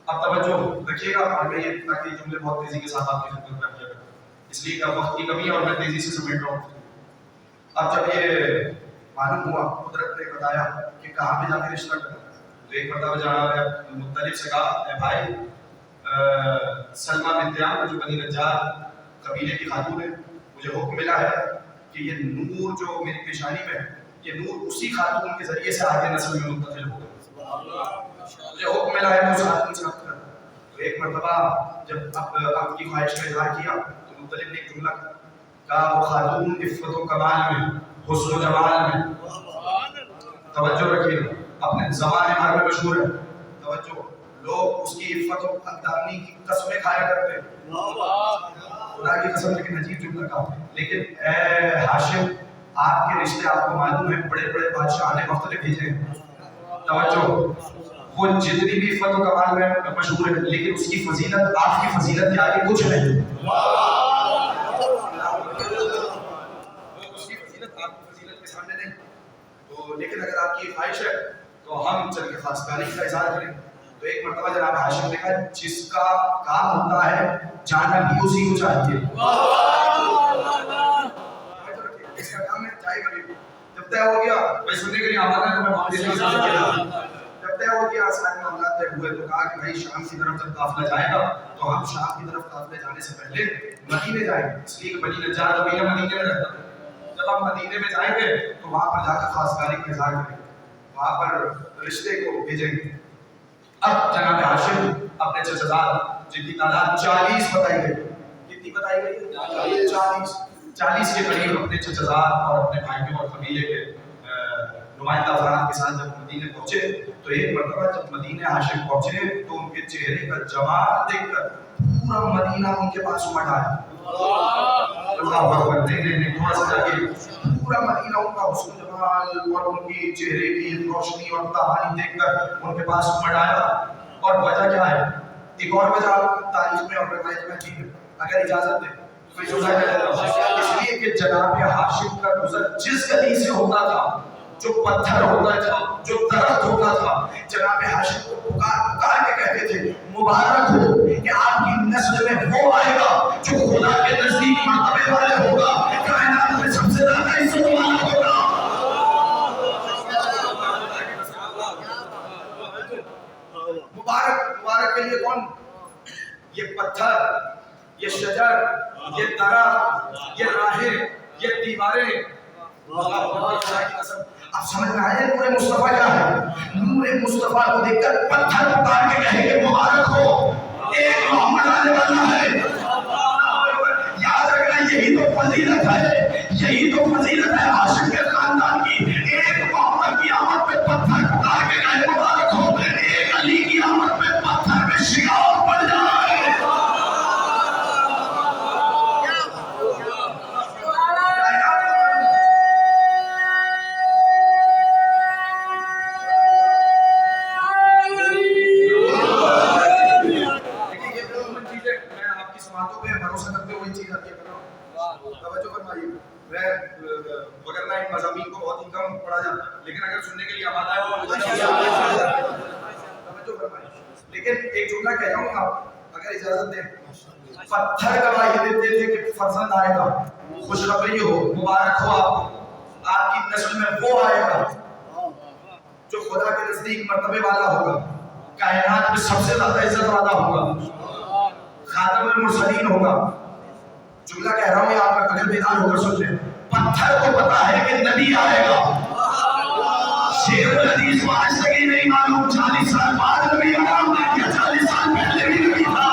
اب توجہ رکھیے گا آگے, تاکہ جملے بہت تیزی کے ساتھ آپ کی خدمت میں آ جائیں, اس لیے کہ وقت کی کمی ہے اور میں تیزی سے سمیٹ رہا ہوں. اب جب یہ معلوم ہوا, قدرت نے بتایا کہ کہاں پہ جا کے رشتہ کرنا, تو ایک مرتبہ جناب مطلب سے کہا, اے بھائی, سلمہ بنت عمر جو بنی نجار قبیلے کی خاتون ہے, مجھے حکم ملا ہے کہ یہ نور جو میری پیشانی میں ہے, یہ نور اسی خاتون کے ذریعے سے آگے نسل میں منتقل ہوگا. مجھے حکم ملا ہے اس خاتون سے عقد کرنا. تو ایک مرتبہ جب آپ کی خواہش کا اظہار کیا تو مطلب نے ایک جملہ کہا, وہ خاتون عفت و کمال میں, حسن و جمال میں. توجہ رکھیے, اپنے زمانے بھر میں مشہور ہے. توجہ, لوگ اس کی عفت و اندامنی کی قسمیں کھایا کرتے ہیں, خدا کی قسم. لیکن عجیب جملہ کہا, لیکن اے ہاشم, آپ کے رشتے آپ کو معلوم ہے بڑے بڑے بادشاہ نے مختلف بھیجے ہیں. توجہ, وہ جتنی بھی عفت و کمال میں مشہور ہے, لیکن اس کی فضیلت آپ کی فضیلت کے آگے کچھ نہیں. اس کی فضیلت آپ کی فضیلت کے سامنے نہیں. تو لیکن اگر آپ کی خواہش ہے تو ہم چل کے خاص تاریخ کا اظہار کریں. تو ایک مرتبہ جناب ہاشم نے کہا جس کا کام ہوتا ہے جانا بھی اسی کو چاہیے، اس کا کام ہے چاہے گا بھی۔ جب طے ہو گیا بھائی سننے کے لیے آمادہ ہے، میں واپس جب طے ہو گیا سارے معاملات طے ہوئے تو کہا کہ بھائی شام کی طرف جب قافلہ جائے گا تو ہم شام کی طرف قافلے جانے سے پہلے مدینے جائیں گے، اس لیے کہ بنی نجار قبیلہ مدینے میں رہتا ہے۔ جب ہم مدینے میں جائیں گے تو وہاں پر جا کر خواستگاری کا اظہار کریں گے، وہاں پر رشتے کو بھیجیں گے۔ اب جناب ہاشم اپنے چچزاد جن کی تعداد 40 بتائی گئی، کتنی بتائی گئی؟ 40 کے قریب اپنے چچزاد اور اپنے بھائیوں اور قبیلے کے نمائندہ افراد کے ساتھ جب مدینے پہنچے تو ایک مرتبہ جب مدینے ہاشم پہنچے تو ان کے چہرے کا جمال دیکھ کر پورا مدینہ ان کے پاس امٹ آیا۔ اللہ اکبر، نہیں تھوڑا سا جاگے، پورا مدینہ ان کا حسن و جمال اور ان کی چہرے کی روشنی اور تاحانی دیکھ کر ان کے پاس امٹ آیا۔ اور وجہ کیا ہے؟ ایک اور وجہ تاریخ میں اور روایت میں تھی، اگر اجازت دیں کوئی جملہ کہہ دیتا ہوں، اس لیے کہ جناب ہاشم کا گزر جس گلی سے ہوتا تھا، جو پتھر ہوتا تھا، جو درخت ہوتا تھا، جناب ہاشم کو پکار کے کہتے تھے مبارک ہو کہ آپ کی نسل میں وہ آئے گا جو خدا کے نزدیک مرتبے والے ہوگا، کائنات میں سب سے زیادہ عزت والا ہوگا۔ مبارک کے لیے کون؟ یہ پتھر، یہ شجر، یہ درخت، یہ راہیں، یہ دیواریں۔ آپ سمجھ میں آئے نور مصطفیٰ کیا ہے؟ نور مصطفیٰ کو دیکھ کر پتھر پکار کے کہیں کہ مبارک ہو، ایک محمد آنے والا ہے۔ یاد رکھنا یہی تو فضیلت ہے، یہی تو فضیلت ہے ہاشم کے خاندان کی۔ ایک محمد کی آمد پہ پتھر پکار کے کہے مبارک ہو، ایک علی کی آمد پہ پتھر پہ شگاف پڑ جائے۔ وغیرہ ان مضامین کو بہت ہی کم پڑھا جاتا ہے، لیکن اگر سننے کے لیے آمادہ ہے لیکن ایک جملہ کہہ رہا ہوں آپ اگر اجازت دیں، پتھر گواہی دیتے تھے کہ فرزند آئے گا، خوشخبری ہو، مبارک ہو آپ کی نسل میں وہ آئے گا جو خدا کے نزدیک مرتبے والا ہوگا، کائنات میں سب سے زیادہ عزت والا ہوگا، خاتم المرسلین ہوگا۔ جملہ کہہ رہا ہوں یہ آپ کا قلب بیدار ہو کر سن لیں۔ پتھر کو پتا ہے کہ نبی آئے گا، شیخ الحدیث کو آج تک ہی نہیں معلوم 40 سال بعد نبی آیا یا 40 سال پہلے بھی نبی تھا۔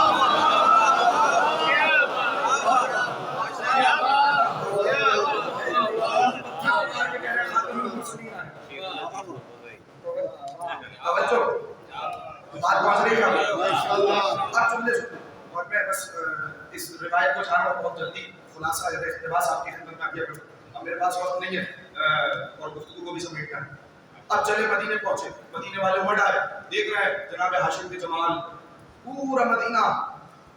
توجہ بات پہنچ رہی ہے؟ اب جملے سن اور میں بس اس روایت کو چاہ رہا ہوں بہت جلدی خلاصہ یا اقتباس آپ کی خدمت میں کیا کروں، اب میرے پاس وقت نہیں ہے اور گفتگو کو بھی سمیٹنا ہے۔ اب چلے مدینے پہنچے، مدینے والے امٹ آئے، دیکھ رہے ہیں جناب ہاشم کے جمال، پورا مدینہ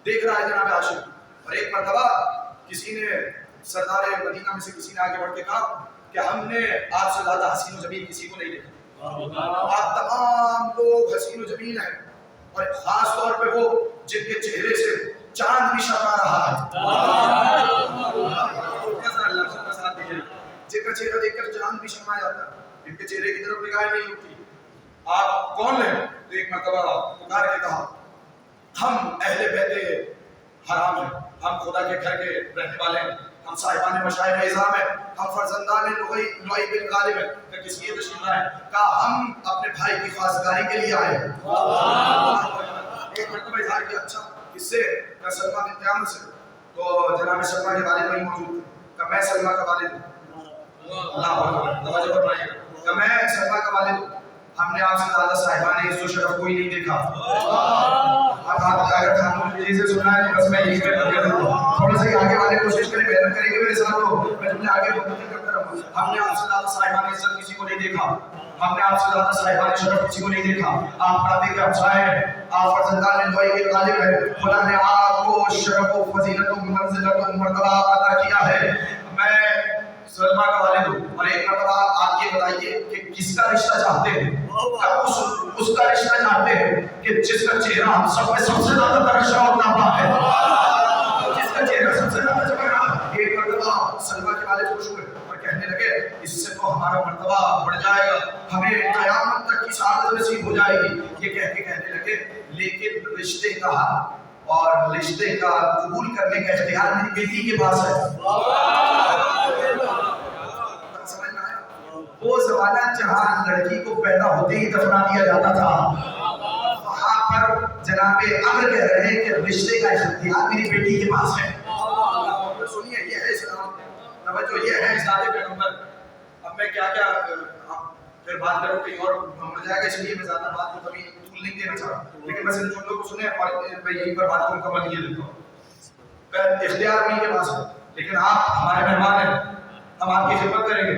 دیکھ رہا ہے جناب ہاشم۔ اور ایک مرتبہ کسی نے سردار مدینہ میں سے کسی نے آگے بڑھ کے کہا کہ ہم نے آپ سے زیادہ حسین و جمیل کسی کو نہیں دیکھا، آپ تمام لوگ حسین و جمیل ہیں، اور خاص طور پہ وہ جن کے چہرے سے چاند بھی شرما رہا ہے، جن کا چہرہ دیکھ کر چاند بھی شرما جاتا ہے، جن کے چہرے کی طرف نگاہیں نہیں ہوتی۔ آپ کون ہیں؟ تو ایک مرتبہ پکار کے کہا ہم اہل بیت حرام ہیں، ہم خدا کے گھر کے رہنے والے ہیں، ہم صاحبان مشاہد اعظام ہیں، ہم فرزندان لؤی بن غالب ہیں۔ کہ کس لیے تشریف لائے؟ کہا ہم اپنے بھائی کی خواستگاری کے لیے آئے ہیں۔ ایک مرتبہ اظہار کیا اچھا کس سے؟ کہ سلمہ بنت عامر سے۔ تو جناب سلمہ کے والد وہیں موجود تھے، کہ میں سلمہ کا والد ہوں۔ اللہ اکبر، توجہ فرمائیے، کہ میں سلمہ کا والد ہوں، ہم نے آپ سے زیادہ صاحبان عزت و شرف کوئی نہیں دیکھا۔ اب آپ اگر خانوں نے سے سنا ہے بس میں یہی میں بتا دوں، تھوڑا سا آگے والے کوشش کریں، محنت کریں گے میرے ساتھ، تو میں تمہیں آگے بڑھتی کرتا رہوں۔ ہم نے آپ سے زیادہ صاحبان عزت کسی کو نہیں دیکھا، ہم نے آپ سے زیادہ صاحبان شرف کسی کو نہیں دیکھا۔ آپ پردے کے ہمسائے ہیں، آپ فرزندان لؤی بن غالب ہیں، خدا نے آپ کو شرف و فضیلت و منزلت و مرتبہ عطا کیا ہے۔ میں سلمہ کا والد ہوں، اور ایک مرتبہ آپ یہ بتائیے کہ کس کا رشتہ چاہتے ہیں؟ اس کا رشتہ جانتے ہیں کہ جس کا چہرہ ہم سب میں سب سے زیادہ ترشا اور ناپا ہے، جس کا چہرہ سب سے زیادہ چمک رہا۔ ایک مرتبہ سلمہ کے والد خوش ہوئے اور کہنے لگے اس سے تو ہمارا مرتبہ بڑھ جائے گا، ہمیں قیامت تک کی سعادت نصیب ہو جائے گی۔ یہ کہہ کے کہنے لگے لیکن رشتے کا حق اور رشتے کا قبول کرنے کا اختیار میری بیٹی کے پاس ہے۔ سمجھ میں آیا؟ وہ زمانہ جہاں لڑکی کو پیدا ہوتے ہی دفنا دیا جاتا تھا، وہاں پر جناب امر کہہ رہے ہیں کہ رشتے کا اختیار میری بیٹی کے پاس ہے۔ سنیے یہ ہے اسلام، توجہ یہ ہے اسلام پیغمبر۔ اب میں کیا کیا پھر بات کروں کہیں اور مر جائے گا، اس لیے میں زیادہ بات کو کبھی طول نہیں دینا چاہتا، لیکن بس ان جملوں کو سنیں اور میں یہیں پر بات کو مکمل کیے دیتا ہوں۔ اختیار نہیں کے پاس ہے، لیکن آپ ہمارے مہمان ہیں، ہم آپ کی خدمت کریں گے،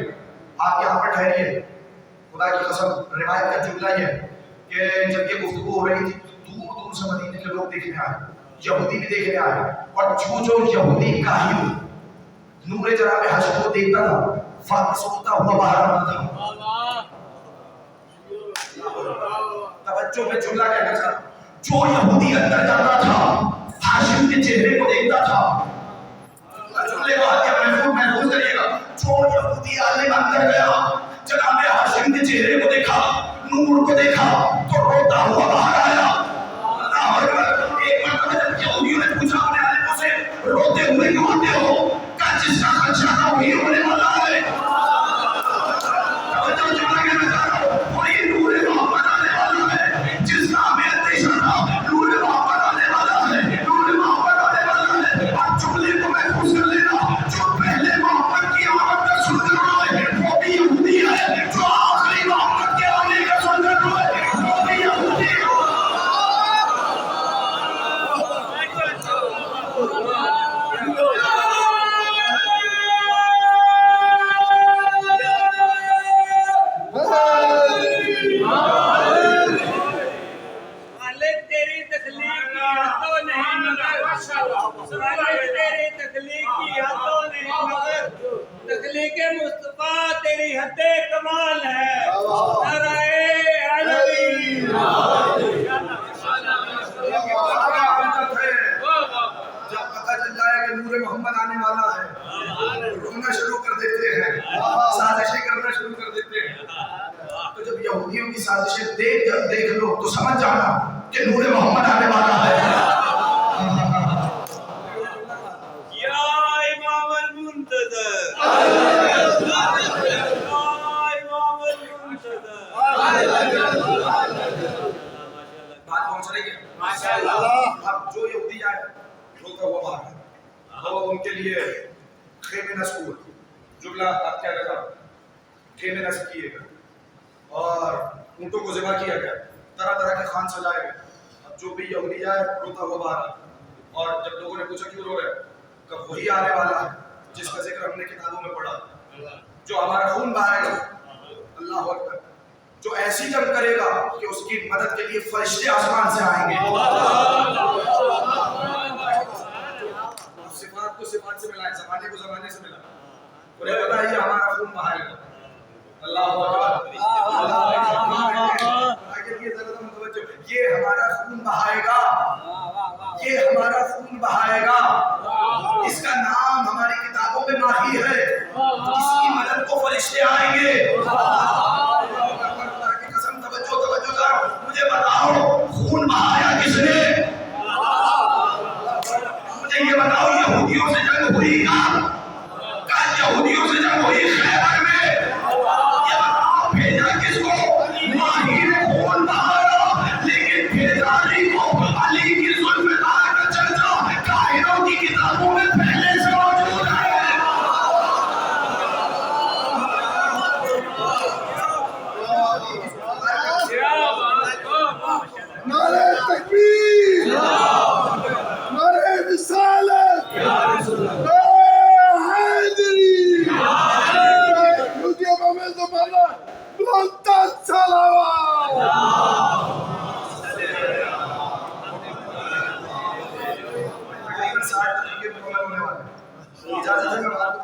آپ یہاں پر ٹھہریے۔ خدا کی قسم روایت کا جملہ یہ ہے کہ جب یہ گفتگو ہو رہی تھی دور دور سے مدینے کے لوگ دیکھنے آئے، یہودی بھی دیکھنے آئے، اور جو یہودی کاہل نور جناب حضرت کو دیکھتا تھا واپس ہوتا ہوا باہر آتا تھا۔ توجہ میں جملہ کہنا چاہتا ہوں، جو یہودی اندر جاتا تھا ہاشم کے چہرے کو دیکھتا تھا، جملے کو آگے محفوظ کریے گا، جو یہودی عالم اندر گیا جناب ہاشم کے چہرے کو دیکھا، نور کو دیکھا تو روتا ہوا باہر آیا۔ اللہ اکبر۔ ایک مرتبہ جب یہودیوں نے پوچھا اپنے عالموں سے روتے ہوئے کیوں آتے ہو، کہا جس کا خدشہ تھا وہی ہونے والا ہے۔ توجہ جملہ کہنا چاہ رہا ہوں، وہی نور محمد آنے والا ہے، جس کا ہمیں اندیشہ تھا نور محمد آنے والا ہے، نور محمد آنے والا ہے۔ اور جملے کو محفوظ کر لینا، جو پہلے محمد کی آمد کا سن کر روئے وہ بھی یہودی ہے، جو آخری محمد کے آنے کا سن کر روئے وہ بھی یہودی ہے۔ تخلیق مصطفیٰ تیری حد کمال ہے، نعرہ حیدری۔ جب پتہ چل جائے کہ نور محمد آنے والا ہے رونا شروع کر دیتے ہیں، سازشیں کرنا شروع کر دیتے ہیں۔ تو جب یہودیوں کی سازشیں دیکھ لو تو سمجھ جانا کہ نور محمد آنے والا ہے۔ بات پہنچ رہی ہے؟ اب جو یہودی آئے روتا ہوا باہر، وہ ان کے لیے خیمے نصب ہوئے، جملہ آپ کیا کہا، خیمے نصب کیے گئے اور اونٹوں کو ذبح کیا گیا، طرح طرح کے خوان سجائے گئے۔ اب جو بھی یہودی آئے روتا ہوا باہر، اور جب لوگوں نے پوچھا کیوں رو رہے، کہ وہی آنے والا ہے جس کا ذکر ہم نے کتابوں میں پڑھا، جو ہمارا خون بہائے گا، اللہ اکبر، جو ایسی جنگ کرے گا کہ اس کی مدد کے لیے فرشتے آسمان سے آئیں گے۔ صفات کو صفات سے ملائیں، زمانے کو زمانے سے ملائیں، انہیں پتا ہے یہ ہمارا خون بہائے گا۔ اللہ اکبر، یہ ہمارا خون بہائے گا، یہ ہمارا خون بہائے گا، اس کا نام ہماری کتابوں میں ماہی ہے، اس کی مدد کو فرشتے آئیں گے۔ مجھے بتاؤ خون بہایا کس نے؟ مجھے یہ بتاؤ یہودیوں سے جنگ ہوئی کیا یہودیوں سے جنگ ہوئی خیبر میں؟ یہ بتاؤ بھیجا کس کو؟ ماہی نے خون بہایا، لیکن بھیجا علی کو۔ علی کی ذوالفقار کا چرچا کاہنوں کی کتابوں میں پہلے سے موجود ہے۔ نعرہ تکبیر، نعرہ رسالت، حیدری، یہودیوں کا میں زمانہ بلندتر صلوات۔ اجازت ہے میں بات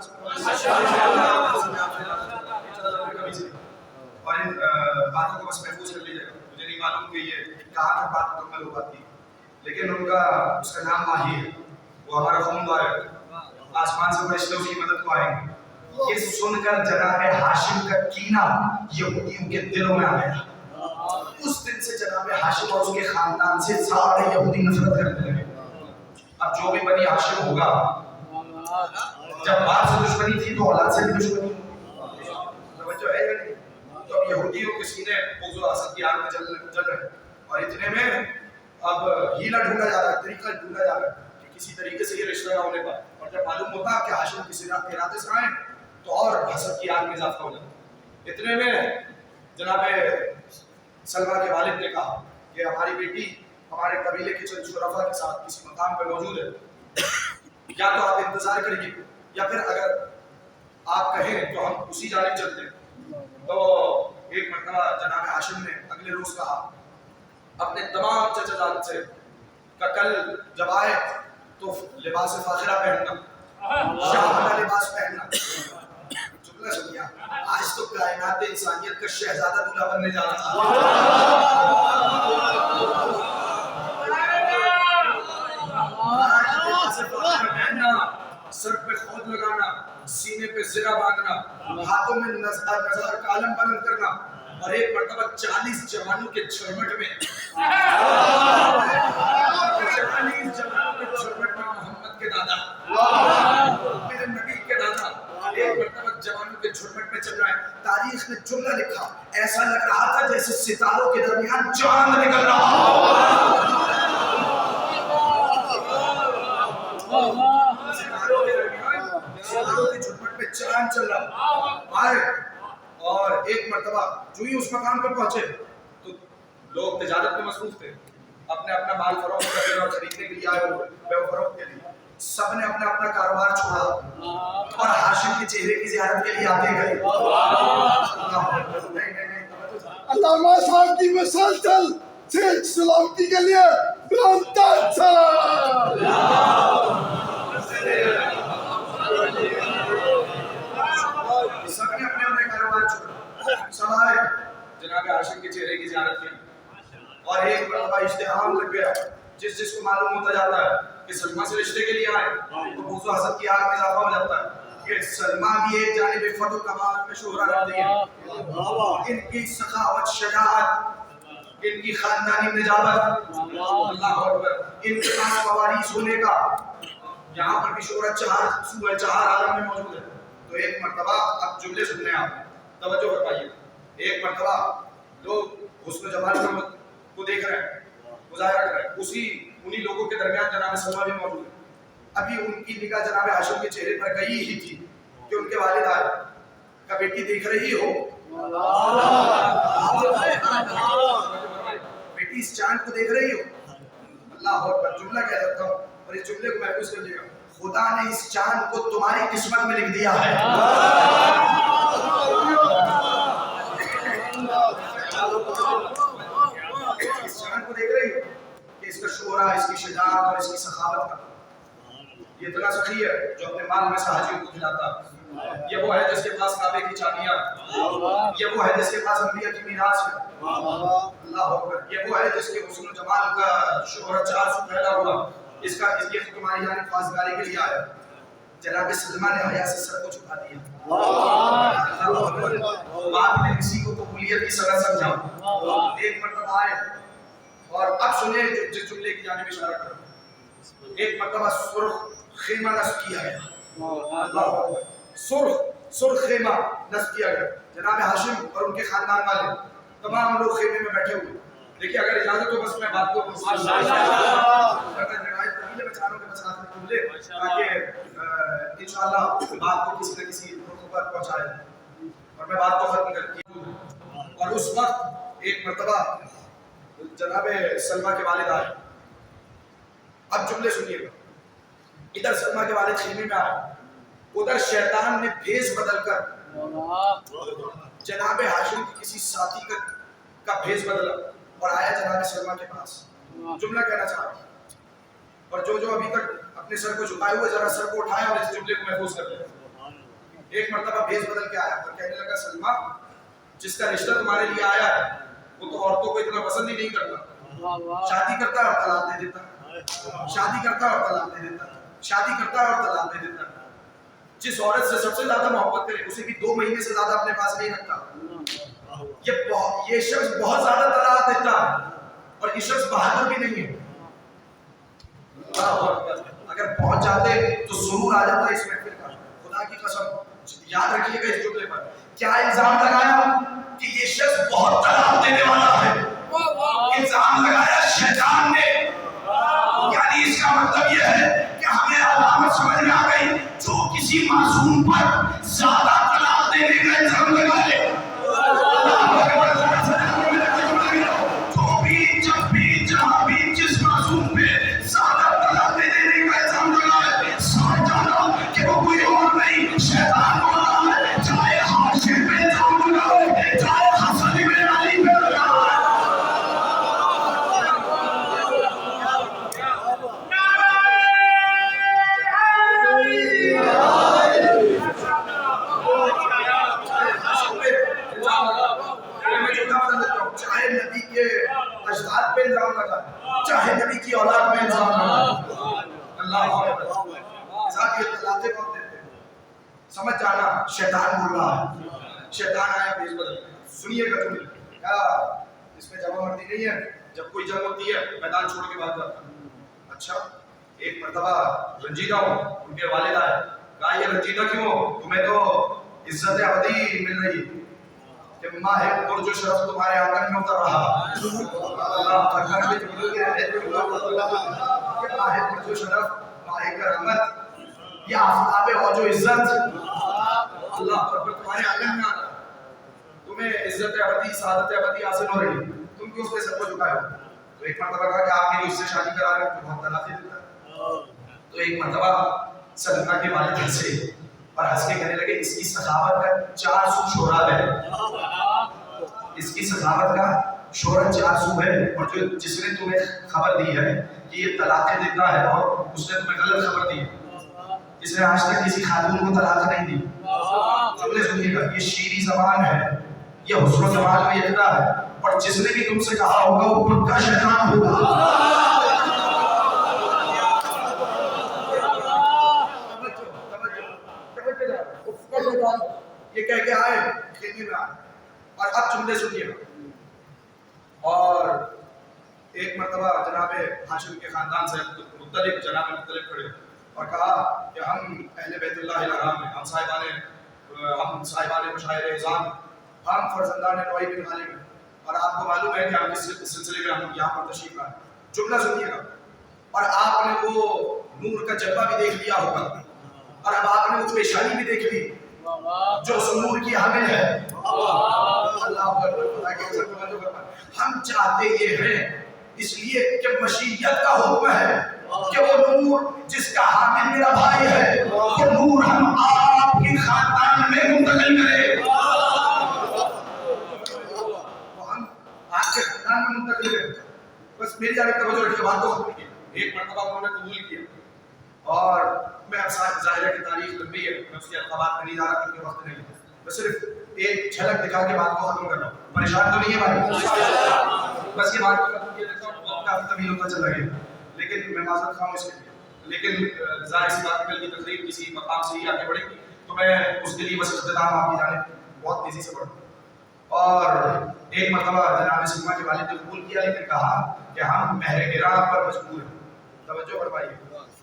اور ان باتوں کو بس محفوظ کر لیجیے گا. مجھے نہیں معلوم کہ یہ کہاں تک بات مکمل ہو پاتی ہے، لیکن ان کا اس کا نام ماہی ہے، وہ ہمارا خون دار ہے، آسمان سے فرشتے اس کی مدد کو آئیں گے. یہ سن کر جناب ہاشم کا کینہ یہودیوں کے دلوں میں آ گیا. اس دن سے جناب ہاشم اور اس کے خاندان سے سارے یہودی نفرت کرنے لگے. اب جو بھی بنی ہاشم ہوگا، جب باپ سے دشمنی تھی تو اولاد سے بھی دشمنی ہوگی. توجہ ہے یا نہیں؟ تو اب یہودیوں کے سینے بغض و حسد کی آگ میں جل رہے ہیں. اور اتنے میں اب ہیلا ڈھونڈا جا رہا ہے، طریقہ ڈھونڈا جا رہا ہے کہ کسی طریقے سے یہ رشتہ نہ ہونے پائے. اور جب معلوم ہوتا کہ ہاشم کسی ارادے سے آئے تو اور حسد کی آگ میں اضافہ ہو جاتا. اتنے میں جناب سلمہ کے والد نے کہا کہ ہماری بیٹی ہمارے قبیلے کے چند شرفا کے ساتھ کسی مقام پہ موجود ہے، یا تو آپ انتظار کریے یا پھر اگر آپ کہیں تو ہم اسی جانب چلتے ہیں. تو ایک مرتبہ جناب ہاشم نے اگلے روز کہا اپنے تمام چچا جان سے کہ کل جب آئے تو لباس فاخرہ پہننا، شاہانہ لباس پہننا. جملہ سنیا، آج تو کائنات انسانیت کا شہزادہ دولہا بننے جا رہا پہننا، سر پہ خود لگانا، سینے پہ زرہ باندھنا، ہاتھوں میں نظر کا علم بلند کرنا، اور ایک مرتبہ 40 جوانوں کے جھرمٹ میں 40 جوانوں کے جھرمٹ میں محمد کے دادا، میرے نبی کے دادا ایک مرتبہ جوانوں کے جھرمٹ میں چل رہا ہے. تاریخ نے جملہ لکھا، ایسا لگ رہا تھا جیسے ستاروں کے درمیان چاند نکل رہا ہو. ستاروں کے جھرمٹ میں چاند چل رہا آئے. اور ایک مرتبہ جو ہی اس مقام پر پہنچے تو لوگ تجارت میں مصروف تھے، اپنے اپنا مال فروخت کرنے اور خریدنے کے لیے آئے ہوئے، بے و فروخت کے لیے. سب نے اپنا اپنا کاروبار چھوڑا اور ہاشم کے چہرے کی زیارت کے لیے آتے گئے. علامہ صاحب کی مثال چل صحت سلامتی کے لیے بلند سلام. سب نے اپنے اپنے کاروبار چھوڑا، سب آئے جناب ہاشم کے چہرے کی زیارت کے لیے. اور ایک مرتبہ اشتہام لگ گیا، جس کو معلوم ہوتا جاتا ہے کہ سلمہ سے رشتے کے لیے آئے تو بغض و حسد کی آگ میں اضافہ ہو جاتا ہے کہ سلمہ بھی ایک جانب عفت و کمال میں شہرت رکھتی ہے. ان کی سخاوت، شجاعت، ان کی خاندانی نجابت، اللہ اکبر، ان کے پاس موارث ہونے کا یہاں پر بھی شہرت چہار عالم میں موجود ہے. تو ایک مرتبہ اب جملے سننے آپ توجہ فرمائیے. ایک مرتبہ لوگ حسن و جمال کو دیکھ رہے ہیں، مظاہرہ کر رہے ہیں. انہی لوگوں کے درمیان جناب سلمہ بھی موجود ہے. ابھی ان کی نگاہ جناب ہاشم کے چہرے پر گئی ہی تھی کہ ان کے والد آئے. کا بیٹی دیکھ رہی ہو، بیٹی اس چاند کو دیکھ رہی ہو. اللہ اکبر. جملہ کہہ دیتا ہوں اور اس جملے کو محفوظ کر لیے گا. خدا نے اس چاند کو تمہاری قسمت میں لکھ دیا ہے. اس چاند کو دیکھ رہی ہو کہ اس کا شعرا، اس کی شجاعت اور اس کی سخاوت کا. یہ اتنا سخی ہے جو اپنے مال میں سے حاجیوں کو کھلاتا. یہ وہ ہے جس کے پاس کعبے کی چابیاں، یہ وہ ہے جس کے پاس انبیاء کی میراث ہے. اللہ اکبر. یہ وہ ہے جس کے حسن و جمال کا شہرت چار سو پھیلا ہوا. اس کا اس لیے تمہاری جانب خواستگاری کے لیے آیا. جناب سلمہ نے حیا سے سر کو جھکا دیا. اللہ اکبر. باپ نے کسی کو قبولیت کی سبب سمجھا. ایک مرتبہ آئے اور اب سنیں جس جملے کی جانب اشارہ کر رہا ہوں. ایک مرتبہ سرخ خیمہ نصب کیا گیا. اللہ اکبر. سرخ خیمہ نصب کیا گیا. جناب ہاشم اور ان کے خاندان والے تمام لوگ خیمے میں بیٹھے ہوئے. دیکھیے اگر اجازت ہو بس میں بات کو روایت قبیلے میں چاروں کے مسائل کو لے تاکہ انشاءاللہ بات کو کسی نہ کسی رخ پر پہنچائے اور میں بات کو ختم کرتی ہوں. اور اس وقت ایک مرتبہ جناب سلمہ کے والد آئے. اب جملے سنیے گا. ادھر سلمہ کے والد خیمے میں آئے، ادھر شیطان نے بھیس بدل کر جناب ہاشم کی کسی ساتھی کا بھیس بدلا اور آیا جناب سلمہ کے پاس. جملہ کہنا چاہ رہا ہوں اور جو ابھی تک اپنے سر کو جھکائے ہوئے ذرا سر کو اٹھائے اور اس جملے کو محفوظ کر لیں. ایک مرتبہ بھیس بدل کے آیا اور کہنے لگا سلمہ جس کا رشتہ تمہارے لیے آیا ہے وہ تو عورتوں کو اتنا پسند ہی نہیں کرتا. شادی کرتا ہے اور طلاق دے دیتا, شادی کرتا ہے اور طلاق دے دیتا, شادی کرتا ہے اور طلاق دے دیتا. جس عورت سے سب سے زیادہ محبت کرے اسے بھی 2 مہینے سے زیادہ اپنے پاس نہیں رکھتا. یہ شخص بہت زیادہ طلاق دیتا ہے اور یہ شخص بہادر بھی نہیں ہے. اگر پہنچ جاتے تو سرور آ جاتا اس محفل کا. خدا کی قسم یاد رکھیے گا اس جملے پر. کیا الزام لگایا کہ یہ شخص بہت طلاق دینے والا ہے. الزام لگایا شیطان نے. یعنی اس کا مطلب یہ ہے کہ ہمیں علامت سمجھ میں آ گئی جو کسی معصوم پر زیادہ طلاق دینے کا الزام لگائے جو بھی جب بھی جہاں بھی جس معصوم پہ زیادہ طلاق دینے کا الزام لگائے سمجھ جانا کہ وہ کوئی اور نہیں شیطان ہوتا ہے. چاہے حاشر پہ الزام لگائے چاہے حسن بن علی پہ لگائے. چاہے نبی کے اجداد پہ الزام لگا چاہے نبی کی اولاد پہ الزام لگا. اللہ سمجھ جانا شیطان بول رہا ہے. شیطان آیا بیس بدل. سنیے گا تم کیا اس میں جمع مرتی نہیں ہے. جب کوئی جنگ ہوتی ہے میدان چھوڑ کے بھاگ جاتا. اچھا ایک مرتبہ رنجیدہ ہوں ان کے والد آئے کہا یہ رنجیدہ کیوں ہو تمہیں تو عزت ابدی مل رہی کہ ماہ برج شرف تمہارے آنگن میں اتر رہا. اللہ اکبر کے ماہ برج شرف ماہ کرامت یہ آفتاب اور جو عزت اللہ اکبر تمہارے آنگن میں آ رہا. تمہیں عزت ابدی سعادت ابدی حاصل ہو رہی تم کیوں اس پہ سر کو جھکائے ہو. تو ایک مرتبہ کہا کہ آپ نے اس سے شادی کرا رہے ہو بہت طلاق دے دیتا. تو ایک مرتبہ صدقہ کے والد ہنسے اور ہنس کے کہنے لگے اس کی سخاوت کا 400 شہرت ہے. اس کی سخاوت کا شہرت 400 ہے. اور جو جس نے تمہیں خبر دی ہے کہ یہ طلاق دیتا ہے اور اس نے تمہیں غلط خبر دی ہے. اس نے آج تک کسی خاتون کو طلاق نہیں دی. تم نے سنیے گا یہ شیریں زبان ہے یہ حسن و جمال میں یکتا ہے. اور جس نے بھی تم سے کہا ہوگا وہ پکا شیطان ہوگا. یہ کہہ کے آئے خیمے میں آئے اور اب جملے سنیے. اور ایک مرتبہ جناب ہاشم کے خاندان سے مختلف جناب مختلف کھڑے اور کہا کہ ہم اہل بیت اللہ الحرام ہیں. ہم صاحبان مشاعر اعظام ہم فرزندان نوئی بن غالب ہیں. اور آپ کو معلوم ہے کہ ہم کس سلسلے میں ہم یہاں پر تشریف لائے. جملہ سنیے گا. اور آپ نے وہ نور کا جلوہ بھی دیکھ لیا ہوگا اور اب آپ نے وہ پیشانی بھی دیکھ لی جو نور کی حامل ہے. اللہ ہم چاہتے یہ ہیں اس لیے کہ مشیت کا حکم ہے کہ وہ نور جس کا حامل میرا بھائی ہے وہ نور ہم آپ کے خاندان میں منتقل کرے. وہ ہم آپ کے خاندان میں منتقل کرے. بس میری جانب توجہ رکھیے بات کو ختم کیا. ایک مرتبہ انہوں نے قبول کیا اور میں اب ظاہر ہے کہ تاریخ لمبی ہے میں اس کے القابات میں نہیں جا رہا کیونکہ وقت نہیں ہے. میں صرف ایک جھلک دکھا کے بات کو ختم کر رہا ہوں. پریشان تو نہیں ہے بھائی. بس یہ بات کو ختم کیا دیتا ہوں. وقت کافی طویل ہوتا چلا گیا لیکن میں معذرت خواہ ہوں اس کے لیے. لیکن ظاہر سی بات کل کی تقریر کسی مقام سے ہی آگے بڑھے گی تو میں اس کے لیے بس اختتام آپ کی جانب بہت تیزی سے بڑھوں. اور ایک مرتبہ جناب سلمہ کے والد نے قبول کیا لیکن کہا کہ ہم مہر گراں پر مجبور ہیں. توجہ فرمائیے.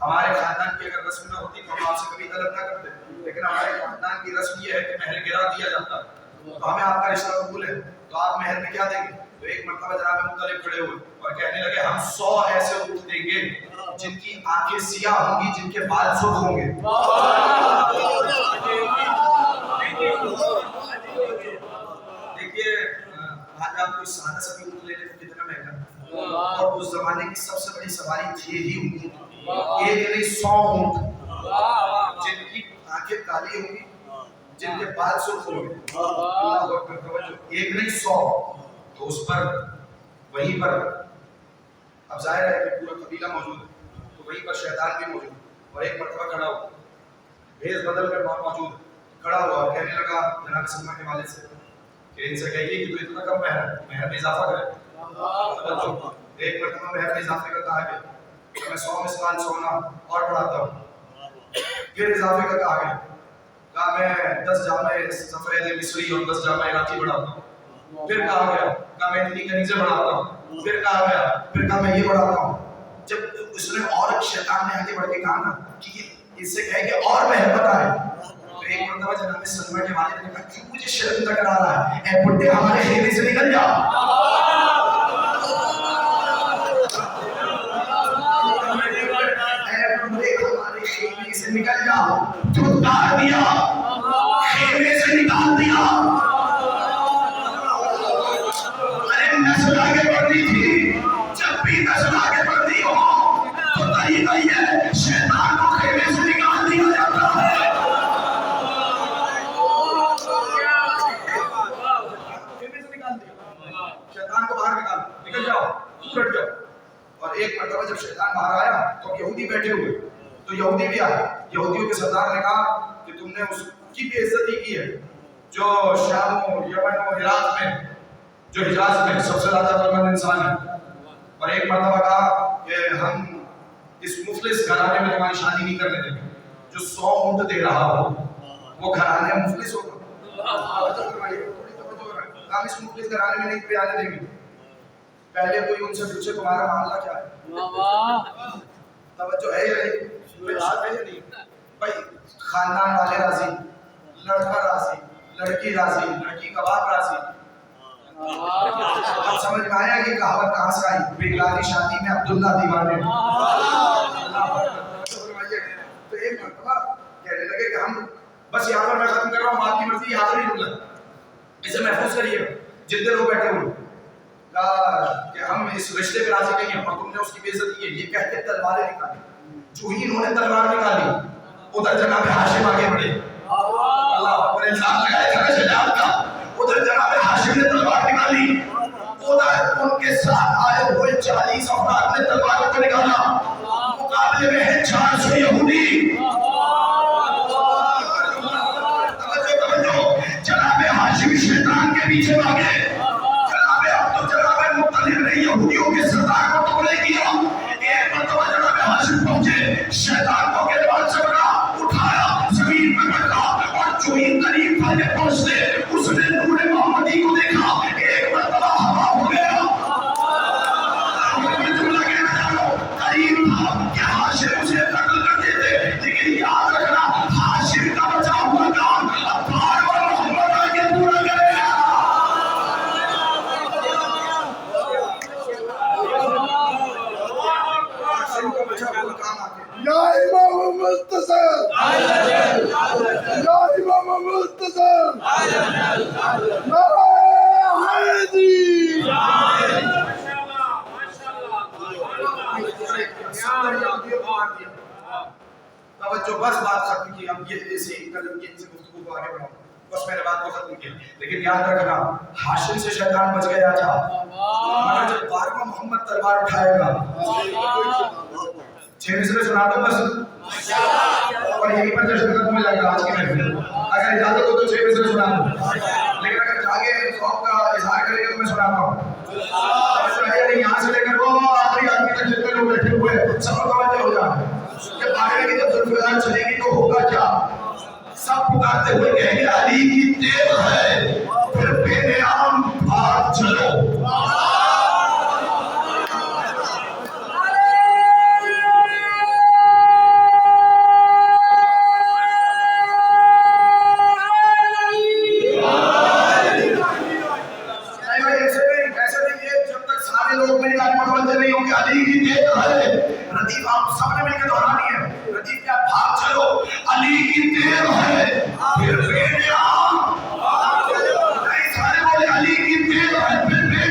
ہمارے خاندان کی اگر رسم نہ ہوتی تو ہم آپ سے کبھی طلب نہ کرتے لیکن ہمارے خاندان کی رسم یہ ہے کہ مہر گراں دیا جاتا ہے تو ہمیں آپ کا رشتہ قبول ہے تو آپ مہر میں کیا دیں گے. تو ایک مرتبہ جناب مختلف کھڑے ہوئے اور کہنے لگے ہم 100 ایسے اونٹ دیں گے جن کی آنکھیں سیاہ ہوں گی جن کے بال سرخ ہوں گے. دیکھیے آج آپ کوئی سادہ سا بھی اونٹ لے لیں تو کتنا مہنگا اور اس زمانے کی سب سے بڑی سواری تھی ہی اونٹ. ایک نہیں 100 اونٹ جن کی آنکھیں کالی ہوں گی جن کے بال سرخ ہوں گے. ایک نہیں 100. تو اس پر وہیں پر اب ظاہر ہے کہ پورا قبیلہ موجود ہے تو وہیں پر شیطان بھی موجود اور ایک مرتبہ کھڑا ہوا بھیس بدل کر موجود کھڑا ہوا اور کہنے لگا جناب سلمہ کے والد سے کہ ان سے کہیے کہ تو اتنا کم مہر میں اضافہ کرے. ایک مرتبہ مہر میں اضافے کا کہا گیا کہ میں 100 مسکال سونا اور بڑھاتا ہوں. پھر اضافے کا کہا گیا کہا میں 10 جامع سفید مصری اور 10 جامع عراقی بڑھاتا ہوں. پھر کہا گیا کہا میں اتنی کنیزیں بڑھاتا ہوں. پھر کہا گیا پھر کہا میں یہ بڑھاتا ہوں. جب اس نے اور شیطان نے آگے بڑھ کے کہا نا کہ اس سے کہے کہ اور مہر بتائے, تو ایک مرتبہ جناب سلمہ کے والد نے کہا کیوں مجھے شرمندہ کرا رہا ہے, اے بڈھے ہمارے خیمے سے نکل جا. خیمے سے نکل جا. تو اتار دیا, خیمے سے نکال دیا. ارے نسل آگے بڑھنی تھی, جب بھی نسل آگے بڑھتی ہو تو طریقہ یہ ہے شیطان کو خیمے سے نکال دیا جاتا ہے. خیمے سے نکال دیا, شیطان کو باہر نکل جاؤ, ہٹ جاؤ. اور ایک مرتبہ جب شیطان باہر آیا تو یہودی بیٹھے ہوئے, تو یہودی بھی آئے. یہودیوں کے سردار نے کہا کہ تم نے اس کی بے عزتی کی ہے جو شام و یمن و ہرات میں, جو حجاز میں سب سے زیادہ عقلمند انسان ہے. اور ایک مرتبہ کہا کہ ہم اس مفلس گھرانے میں تمہاری شادی نہیں کرنے دیں گے. جو 100 اونٹ دے رہا ہو وہ گھرانے مفلس ہوگا. ہم اس مفلس گھرانے میں نہیں پیانے دیں گے. پہلے کوئی ان سے پوچھے تمہارا معاملہ کیا ہے, توجہ ہے یا نہیں بھائی. خاندان والے راضی, لڑکا راضی, لڑکی راضی, لڑکی کا باپ راضی. اب سمجھ میں آیا کہ کہاوت کہاں سے آئی, بگلا کی شادی میں عبداللہ دیوانے. تو ایک مرتبہ کہنے لگے کہ ہم بس یہاں پر میں ختم کر رہا ہوں, آپ کی مرضی یہاں پر ہی رک لیں, اسے محفوظ کریے. جتنے لوگ بیٹھے ہوئے کہ ہم اس رشتے پہ راضی نہیں ہیں, اور تم نے اس کی بے عزتی کی. یہ کہتے تلواریں نکالی. جو ہی انہوں نے تلوار نکالی ادھر جناب ہاشم آگے بڑھے. اللہ اکبر, الزام لگائے تھا شجاعت کا. ادھر جناب ہاشم نے تلوار نکالی, ادھر ان کے ساتھ آئے ہوئے 40 افراد نے تلواروں کو نکالا. مقابلے میں ہے 400 یہودی. جناب ہاشم شیطان کے پیچھے بھاگے. یہودیوں کے سردار کو ٹکڑے کیا. ایک مرتبہ جناب ہاشم پہنچے, شیطان کو گریبان سے پکڑا, اٹھایا, زمین پہ پٹکا, اور جو ہی قریب تھا کہ پہنچتے اس نے نور محمدی کو دیکھا. ایک مرتبہ ہوا ہو گیا. قریب تھا کہ ہاشم اسے قتل کر دیتے, لیکن یاد رکھنا ہاشم کا بچا ہوا کام اب بار محمد آ کے پورا کرے گا. یا امام مختصر, یا امام مختصر, نعرہ حیدری. توجہ, بس بات ختم کی. اب یہ اسی طریقے سے گفتگو کو آگے بڑھاؤں, بس میں نے بات کو ختم کیا. لیکن یاد رکھنا ہاشم سے شیطان بچ گیا تھا, مگر جب 12واں محمد تلوار اٹھائے گا 6 مصرے سنا دو بس, اور یہیں پر جشن ختم ہو جائے گا آج کی محفل. اگر اجازت ہو تو 6 مصرے سنا دو, لیکن اگر جاگے ذوق کا اظہار کریں گے تو میں سناتا ہوں. یہاں سے لے کر وہ آخری آدمی تک جتنے لوگ بیٹھے ہوئے سب متوجہ ہو جائیں. جب آگے کی جب ذوالفقار چلے گی تو ہوگا کیا, سب پکارتے ہوئے کہیں گے علی کی تیغ ہے, پھر بے نیام بھاگ چلو. علی کی تیغ ہے, ردیف آپ سب نے مل کے دہرانی ہے. ردیف کیا, بھاگ چلو, علی کی تیغ ہے, پھر بے نیام. سارے بولے علی کی تیغ ہے, پھر بے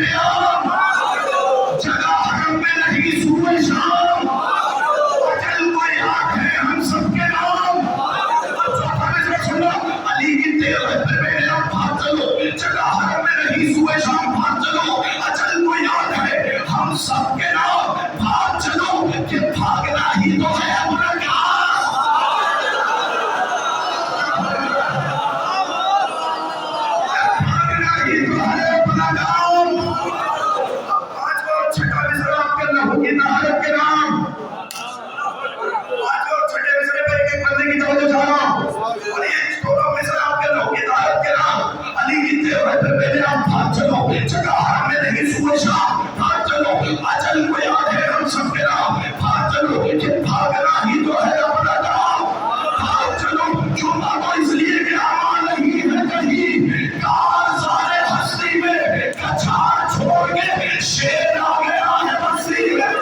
ہاتھ چلو جگہ ہر میں نہیں سوچا ہاتھ چلو اجل کو یاد ہے ہم سب کے نام ہاتھ چلو کہ بھاگنا ہی تو ہے اپنا کام ہاتھ چلو جو مانگو اس لیے کہ امان نہیں ہے کہیں کارزار ہستی میں کچھار چھوڑ کے شیر آ گیا ہے بستی میں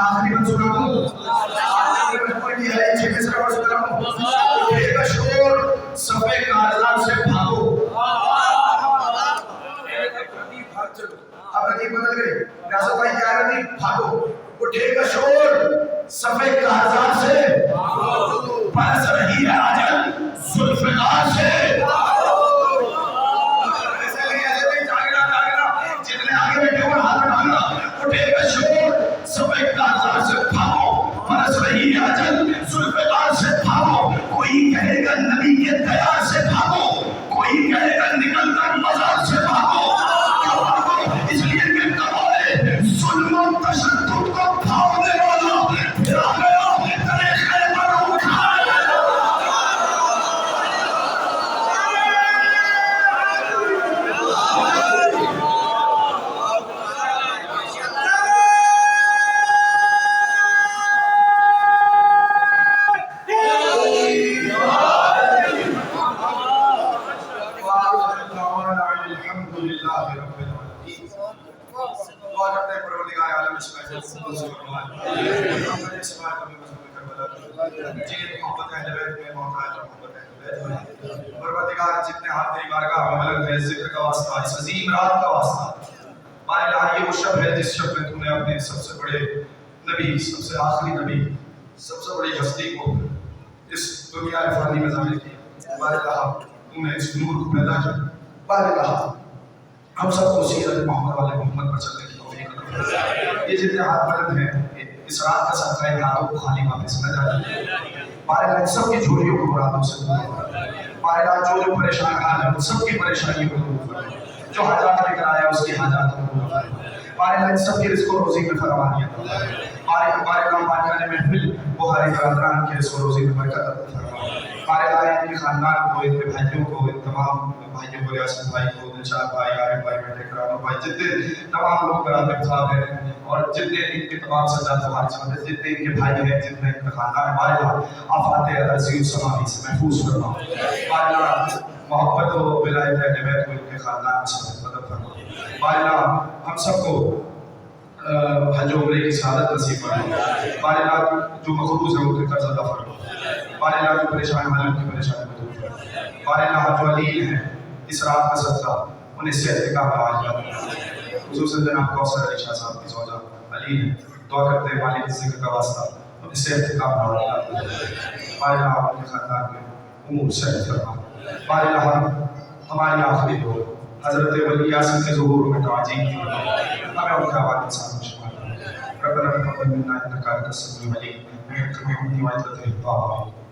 آخری بات سنا ہوں صفے کارزار سے بھاگو اب ردیف بدل گئی ریاست بھائی کیا ردیف بھاگو اٹھے گا شور صفے کارزار سے برس رہی ہے آجل ذوالفقار سے جتنے آگے بیٹھے ہوئے ہاتھ اٹھانا اٹھے گا شور صفے کارزار سے بھاگو برس رہی ہے آجل ذوالفقار سے بھاگو کوئی کہے گا نبی کے دیار سے بھاگو کوئی کہے گا نکل کر مزار سے بھاگو اس لیے کہ کمالے ظلم و تشدد کو بھاگنے والا پھر آ گیا ترے خیبر اٹھا لیا جتنے ہاتھ میری بارگاہ میں ملک ہے ذکر کا واسطہ اس عظیم رات کا واسطہ مارے لہا یہ وہ شب ہے جس شب میں تم نے اپنے سب سے بڑے نبی سب سے آخری نبی سب سے بڑی ہستی کو اس دنیا فانی میں ظاہر کیا مارے لہا تم نے اس نور کو پیدا کیا مارے لہا ہم سب کو سیرت محمد والے محمد پر چلنے کی توفیق عطا فرمائے یہ جتنے ہاتھ بلند ہیں اس رات کا صدقہ ہے ہاتھوں کو خالی واپس نہ جائے مارے لہا سب کی جھولیوں کو مرادوں سے دور مارے لہا جو پریشان حال ہے ان سب کی پریشانیوں کو دور فرمائے جو حاجات لے کر آیا اس کی حاجات کو دور فرمائے مارے لہا سب کی رزق و روزی میں فراوانی عطا فرمائے مارے لہا پاکیزہ محفل بخاری برادران کی رزق و روزی میں برکت عطا فرمائے مارے لہا ان کے خاندان کو ان کے بھائیوں کو ان تمام بھائیوں کو ریاست بھائی کو دلشاد بھائی عارف بھائی بیٹے کرام بھائی جتنے تمام لوگ برادر صاحب ہیں اور جتنے ان کے تمام سجاد ہمارے ساتھ ہیں جتنے ان کے بھائی ہیں جتنے ان کا خاندان ہے مارے لہا آفات عرضی و سماوی سے محفوظ فرما مارے لہا محبت و ولایت اہل بیت کو ان کے خاندان سے مدد فرما مارے لہا ہم سب کو حج و عمرے کی سعادت نصیب فرما مارے لہا جو مقروض ہیں ان کے قرض ادا فرما مارے لہا جو پریشان ہیں ان کی پریشانی کو دور فرما مارے لہا جو علیل ہیں اس رات کا صدقہ انہیں صحت کا علاج کرنا خصوصاً جناب کوثر علی شاہ صاحب کی زوجہ علی دعا کرتے ہیں مالک ذکر کا واسطہ انہیں صحت کا علاج کرنا مارے لہا ان کے خاندان میں امور صحت فرما مارے لہا ہماری آخری دور حضرت ولی یاسین کے ظہور میں تعجیل کی ہمیں ان کا آباد انسان میں شمار ربنا تقبل منا انك انت السميع العليم ويغفر لنا ويتوب علينا